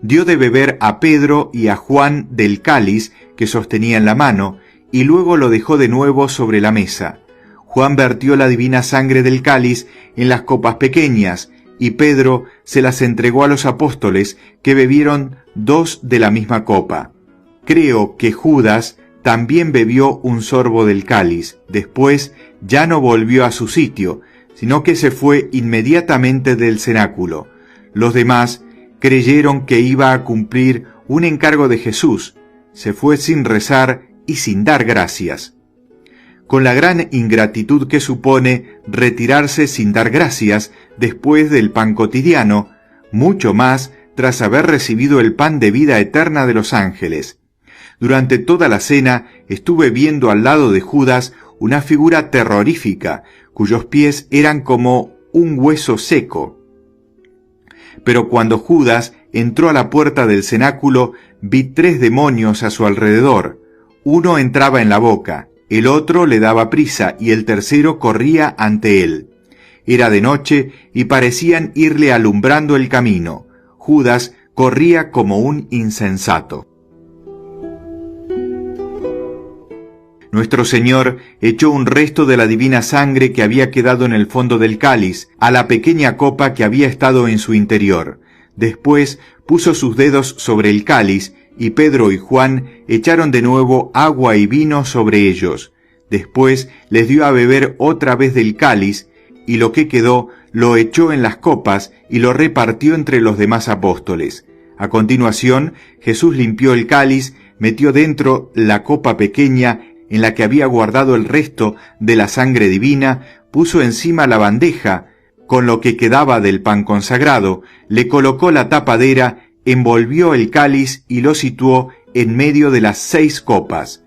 Dio de beber a Pedro y a Juan del cáliz que sostenía en la mano, y luego lo dejó de nuevo sobre la mesa. Juan vertió la divina sangre del cáliz en las copas pequeñas, y Pedro se las entregó a los apóstoles, que bebieron dos de la misma copa. Creo que Judas también bebió un sorbo del cáliz. Después ya no volvió a su sitio, sino que se fue inmediatamente del cenáculo. Los demás creyeron que iba a cumplir un encargo de Jesús. Se fue sin rezar y sin dar gracias. Con la gran ingratitud que supone retirarse sin dar gracias después del pan cotidiano, mucho más tras haber recibido el pan de vida eterna de los ángeles. Durante toda la cena estuve viendo al lado de Judas una figura terrorífica, cuyos pies eran como un hueso seco. Pero cuando Judas entró a la puerta del cenáculo, vi 3 demonios a su alrededor. Uno entraba en la boca, el otro le daba prisa y el tercero corría ante él. Era de noche y parecían irle alumbrando el camino. Judas corría como un insensato. Nuestro Señor echó un resto de la divina sangre que había quedado en el fondo del cáliz a la pequeña copa que había estado en su interior. Después puso sus dedos sobre el cáliz, y Pedro y Juan echaron de nuevo agua y vino sobre ellos. Después les dio a beber otra vez del cáliz, y lo que quedó lo echó en las copas y lo repartió entre los demás apóstoles. A continuación, Jesús limpió el cáliz, metió dentro la copa pequeña en la que había guardado el resto de la sangre divina, puso encima la bandeja con lo que quedaba del pan consagrado, le colocó la tapadera, envolvió el cáliz y lo situó en medio de las 6 copas.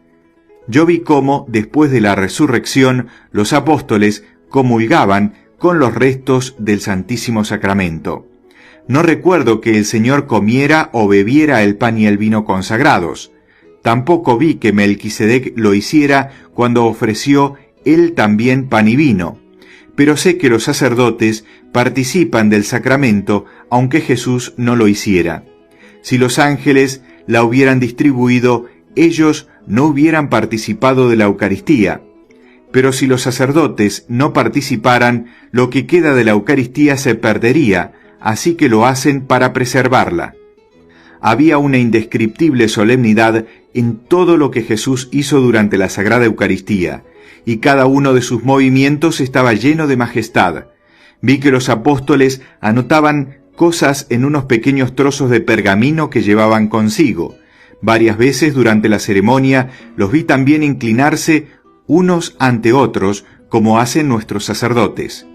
Yo vi cómo, después de la resurrección, los apóstoles comulgaban con los restos del Santísimo Sacramento. No recuerdo que el Señor comiera o bebiera el pan y el vino consagrados. Tampoco vi que Melquisedec lo hiciera cuando ofreció él también pan y vino. Pero sé que los sacerdotes participan del sacramento aunque Jesús no lo hiciera. Si los ángeles la hubieran distribuido, ellos no hubieran participado de la Eucaristía. Pero si los sacerdotes no participaran, lo que queda de la Eucaristía se perdería, así que lo hacen para preservarla. Había una indescriptible solemnidad en todo lo que Jesús hizo durante la Sagrada Eucaristía, y cada uno de sus movimientos estaba lleno de majestad. Vi que los apóstoles anotaban cosas en unos pequeños trozos de pergamino que llevaban consigo. Varias veces durante la ceremonia los vi también inclinarse unos ante otros, como hacen nuestros sacerdotes.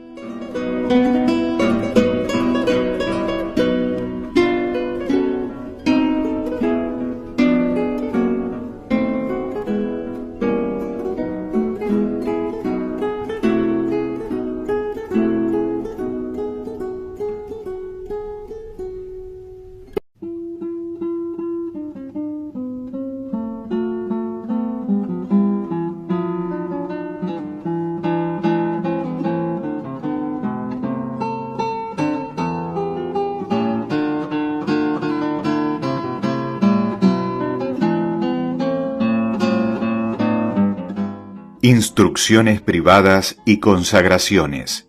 Instrucciones privadas y consagraciones.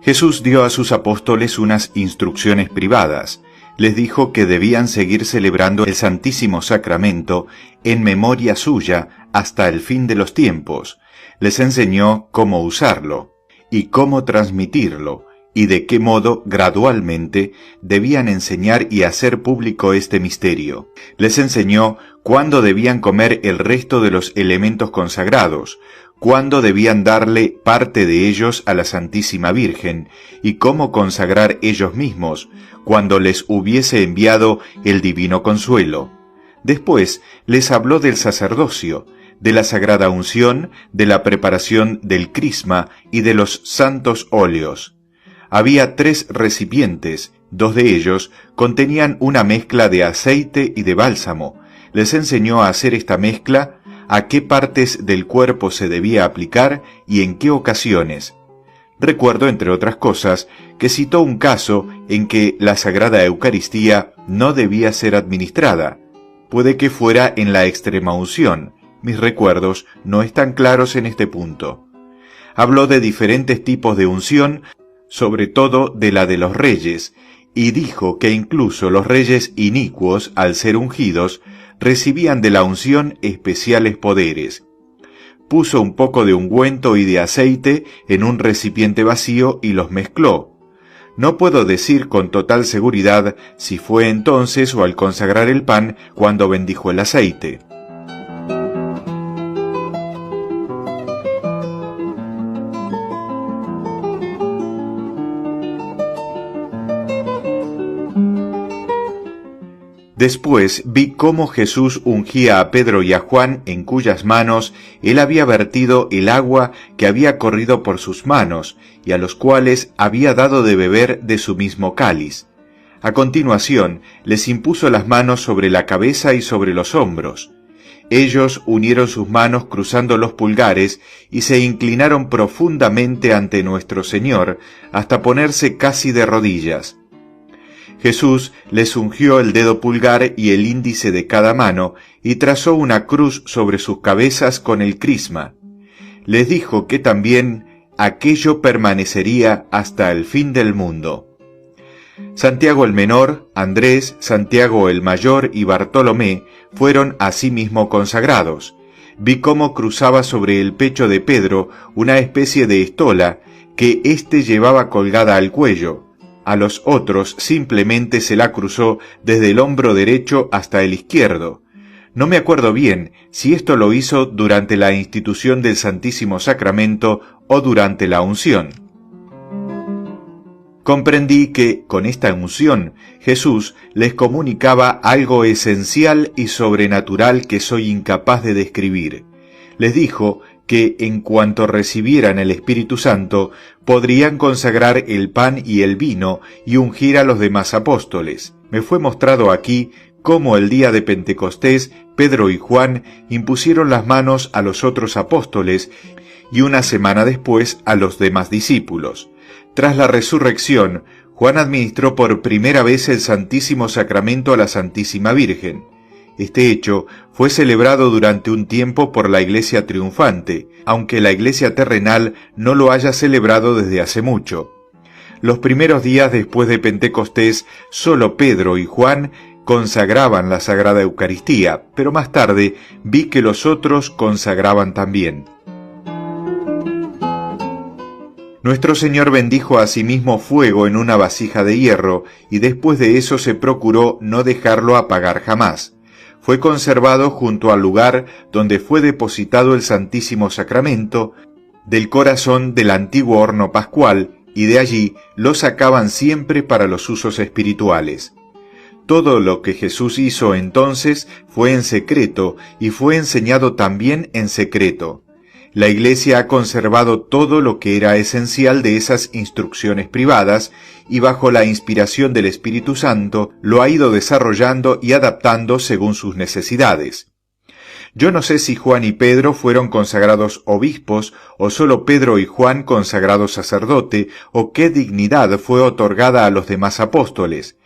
Jesús dio a sus apóstoles unas instrucciones privadas. Les dijo que debían seguir celebrando el Santísimo Sacramento en memoria suya hasta el fin de los tiempos. Les enseñó cómo usarlo y cómo transmitirlo, y de qué modo, gradualmente, debían enseñar y hacer público este misterio. Les enseñó cuándo debían comer el resto de los elementos consagrados, cuándo debían darle parte de ellos a la Santísima Virgen, y cómo consagrar ellos mismos, cuando les hubiese enviado el divino consuelo. Después les habló del sacerdocio, de la sagrada unción, de la preparación del crisma y de los santos óleos. Había 3 recipientes, 2 de ellos contenían una mezcla de aceite y de bálsamo. Les enseñó a hacer esta mezcla, a qué partes del cuerpo se debía aplicar y en qué ocasiones. Recuerdo, entre otras cosas, que citó un caso en que la Sagrada Eucaristía no debía ser administrada. Puede que fuera en la extremaunción. Mis recuerdos no están claros en este punto. Habló de diferentes tipos de unción, sobre todo de la de los reyes, y dijo que incluso los reyes inicuos, al ser ungidos, recibían de la unción especiales poderes. Puso un poco de ungüento y de aceite en un recipiente vacío y los mezcló. No puedo decir con total seguridad si fue entonces o al consagrar el pan cuando bendijo el aceite. Después vi cómo Jesús ungía a Pedro y a Juan, en cuyas manos él había vertido el agua que había corrido por sus manos, y a los cuales había dado de beber de su mismo cáliz. A continuación les impuso las manos sobre la cabeza y sobre los hombros. Ellos unieron sus manos cruzando los pulgares y se inclinaron profundamente ante nuestro Señor, hasta ponerse casi de rodillas. Jesús les ungió el dedo pulgar y el índice de cada mano, y trazó una cruz sobre sus cabezas con el crisma. Les dijo que también aquello permanecería hasta el fin del mundo. Santiago el menor, Andrés, Santiago el mayor y Bartolomé fueron asimismo consagrados. Vi cómo cruzaba sobre el pecho de Pedro una especie de estola que éste llevaba colgada al cuello. A los otros simplemente se la cruzó desde el hombro derecho hasta el izquierdo. No me acuerdo bien si esto lo hizo durante la institución del Santísimo Sacramento o durante la unción. Comprendí que, con esta unción, Jesús les comunicaba algo esencial y sobrenatural que soy incapaz de describir. Les dijo que, en cuanto recibieran el Espíritu Santo, podrían consagrar el pan y el vino y ungir a los demás apóstoles. Me fue mostrado aquí cómo el día de Pentecostés Pedro y Juan impusieron las manos a los otros apóstoles y una semana después a los demás discípulos. Tras la resurrección, Juan administró por primera vez el Santísimo Sacramento a la Santísima Virgen. Este hecho fue celebrado durante un tiempo por la Iglesia triunfante, aunque la Iglesia terrenal no lo haya celebrado desde hace mucho. Los primeros días después de Pentecostés, solo Pedro y Juan consagraban la Sagrada Eucaristía, pero más tarde vi que los otros consagraban también. Nuestro Señor bendijo asimismo fuego en una vasija de hierro, y después de eso se procuró no dejarlo apagar jamás. Fue conservado junto al lugar donde fue depositado el Santísimo Sacramento, del corazón del antiguo horno pascual, y de allí lo sacaban siempre para los usos espirituales. Todo lo que Jesús hizo entonces fue en secreto, y fue enseñado también en secreto. La Iglesia ha conservado todo lo que era esencial de esas instrucciones privadas y bajo la inspiración del Espíritu Santo lo ha ido desarrollando y adaptando según sus necesidades. Yo no sé si Juan y Pedro fueron consagrados obispos o solo Pedro y Juan consagrados sacerdote o qué dignidad fue otorgada a los demás apóstoles.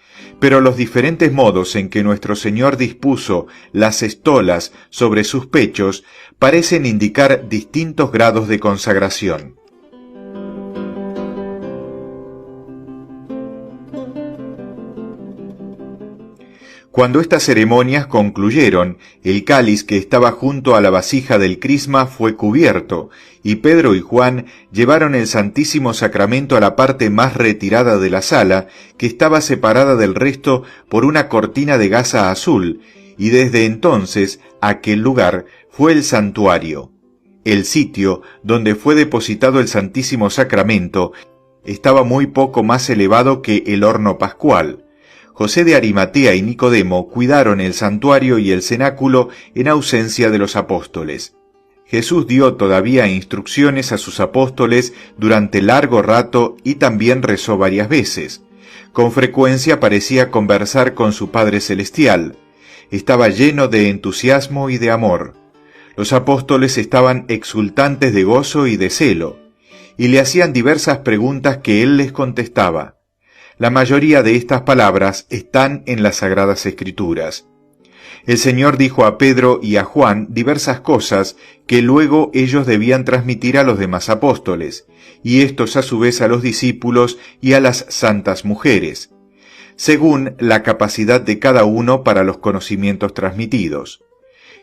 Pero los diferentes modos en que nuestro Señor dispuso las estolas sobre sus pechos parecen indicar distintos grados de consagración. Cuando estas ceremonias concluyeron, el cáliz que estaba junto a la vasija del crisma fue cubierto, y Pedro y Juan llevaron el Santísimo Sacramento a la parte más retirada de la sala, que estaba separada del resto por una cortina de gasa azul, y desde entonces aquel lugar fue el santuario. El sitio donde fue depositado el Santísimo Sacramento estaba muy poco más elevado que el horno pascual. José de Arimatea y Nicodemo cuidaron el santuario y el cenáculo en ausencia de los apóstoles. Jesús dio todavía instrucciones a sus apóstoles durante largo rato y también rezó varias veces. Con frecuencia parecía conversar con su Padre Celestial. Estaba lleno de entusiasmo y de amor. Los apóstoles estaban exultantes de gozo y de celo, y le hacían diversas preguntas que él les contestaba. La mayoría de estas palabras están en las Sagradas Escrituras. El Señor dijo a Pedro y a Juan diversas cosas que luego ellos debían transmitir a los demás apóstoles, y estos a su vez a los discípulos y a las santas mujeres, según la capacidad de cada uno para los conocimientos transmitidos.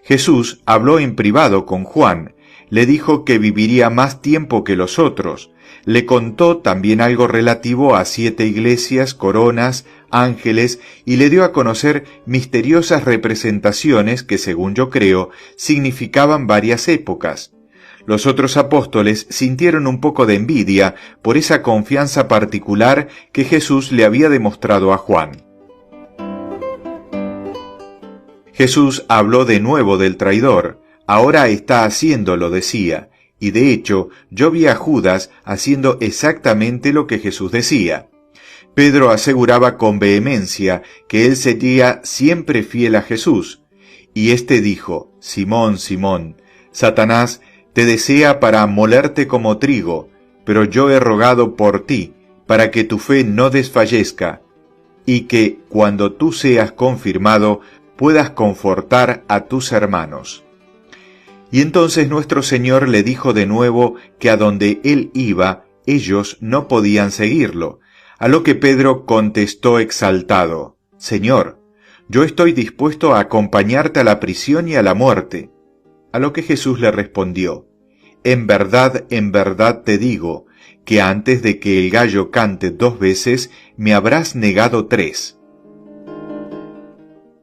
Jesús habló en privado con Juan, le dijo que viviría más tiempo que los otros, le contó también algo relativo a 7 iglesias, coronas, ángeles, y le dio a conocer misteriosas representaciones que, según yo creo, significaban varias épocas. Los otros apóstoles sintieron un poco de envidia por esa confianza particular que Jesús le había demostrado a Juan. Jesús habló de nuevo del traidor. Ahora está haciéndolo, decía. Y de hecho, yo vi a Judas haciendo exactamente lo que Jesús decía. Pedro aseguraba con vehemencia que él sería siempre fiel a Jesús, Y éste dijo: Simón, Simón, Satanás te desea para molerte como trigo, pero yo he rogado por ti, para que tu fe no desfallezca, y que, cuando tú seas confirmado, puedas confortar a tus hermanos. Y entonces nuestro Señor le dijo de nuevo que a donde él iba, ellos no podían seguirlo, a lo que Pedro contestó exaltado: Señor, yo estoy dispuesto a acompañarte a la prisión y a la muerte. A lo que Jesús le respondió: en verdad te digo, que antes de que el gallo cante 2 veces, me habrás negado 3.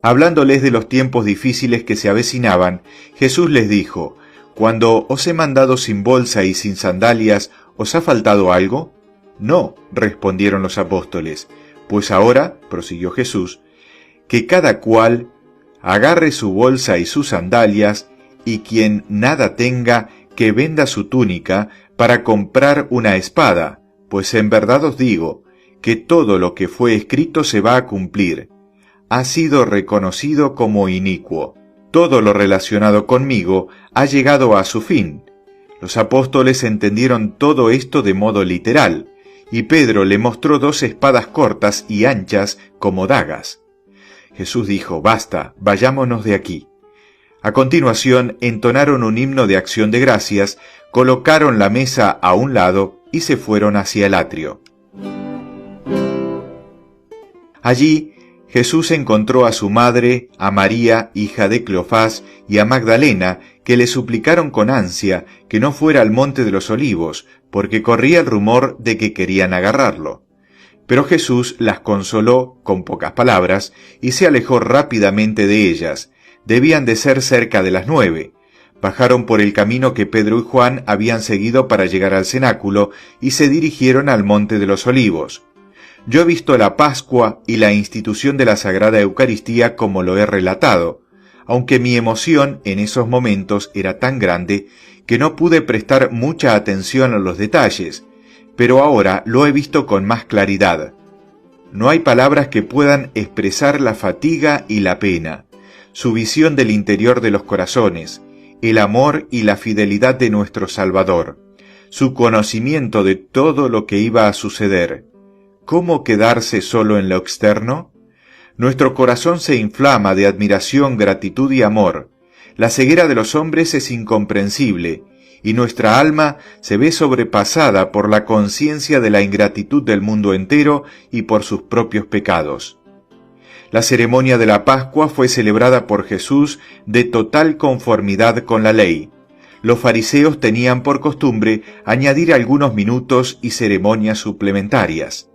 Hablándoles de los tiempos difíciles que se avecinaban, Jesús les dijo: Cuando os he mandado sin bolsa y sin sandalias, ¿os ha faltado algo? No, respondieron los apóstoles. Pues ahora, prosiguió Jesús, que cada cual agarre su bolsa y sus sandalias, y quien nada tenga, que venda su túnica para comprar una espada, pues en verdad os digo, que todo lo que fue escrito se va a cumplir. Ha sido reconocido como inicuo. Todo lo relacionado conmigo ha llegado a su fin. Los apóstoles entendieron todo esto de modo literal, y Pedro le mostró 2 espadas cortas y anchas como dagas. Jesús dijo: Basta, vayámonos de aquí. A continuación entonaron un himno de acción de gracias, colocaron la mesa a un lado y se fueron hacia el atrio. Allí Jesús encontró a su madre, a María, hija de Cleofás, y a Magdalena, que le suplicaron con ansia que no fuera al monte de los Olivos, porque corría el rumor de que querían agarrarlo. Pero Jesús las consoló con pocas palabras y se alejó rápidamente de ellas. Debían de ser cerca de las 9. Bajaron por el camino que Pedro y Juan habían seguido para llegar al cenáculo y se dirigieron al monte de los Olivos. Yo he visto la Pascua y la institución de la Sagrada Eucaristía como lo he relatado, aunque mi emoción en esos momentos era tan grande que no pude prestar mucha atención a los detalles, pero ahora lo he visto con más claridad. No hay palabras que puedan expresar la fatiga y la pena, su visión del interior de los corazones, el amor y la fidelidad de nuestro Salvador, su conocimiento de todo lo que iba a suceder. ¿Cómo quedarse solo en lo externo? Nuestro corazón se inflama de admiración, gratitud y amor. La ceguera de los hombres es incomprensible, y nuestra alma se ve sobrepasada por la conciencia de la ingratitud del mundo entero y por sus propios pecados. La ceremonia de la Pascua fue celebrada por Jesús de total conformidad con la ley. Los fariseos tenían por costumbre añadir algunos minutos y ceremonias suplementarias.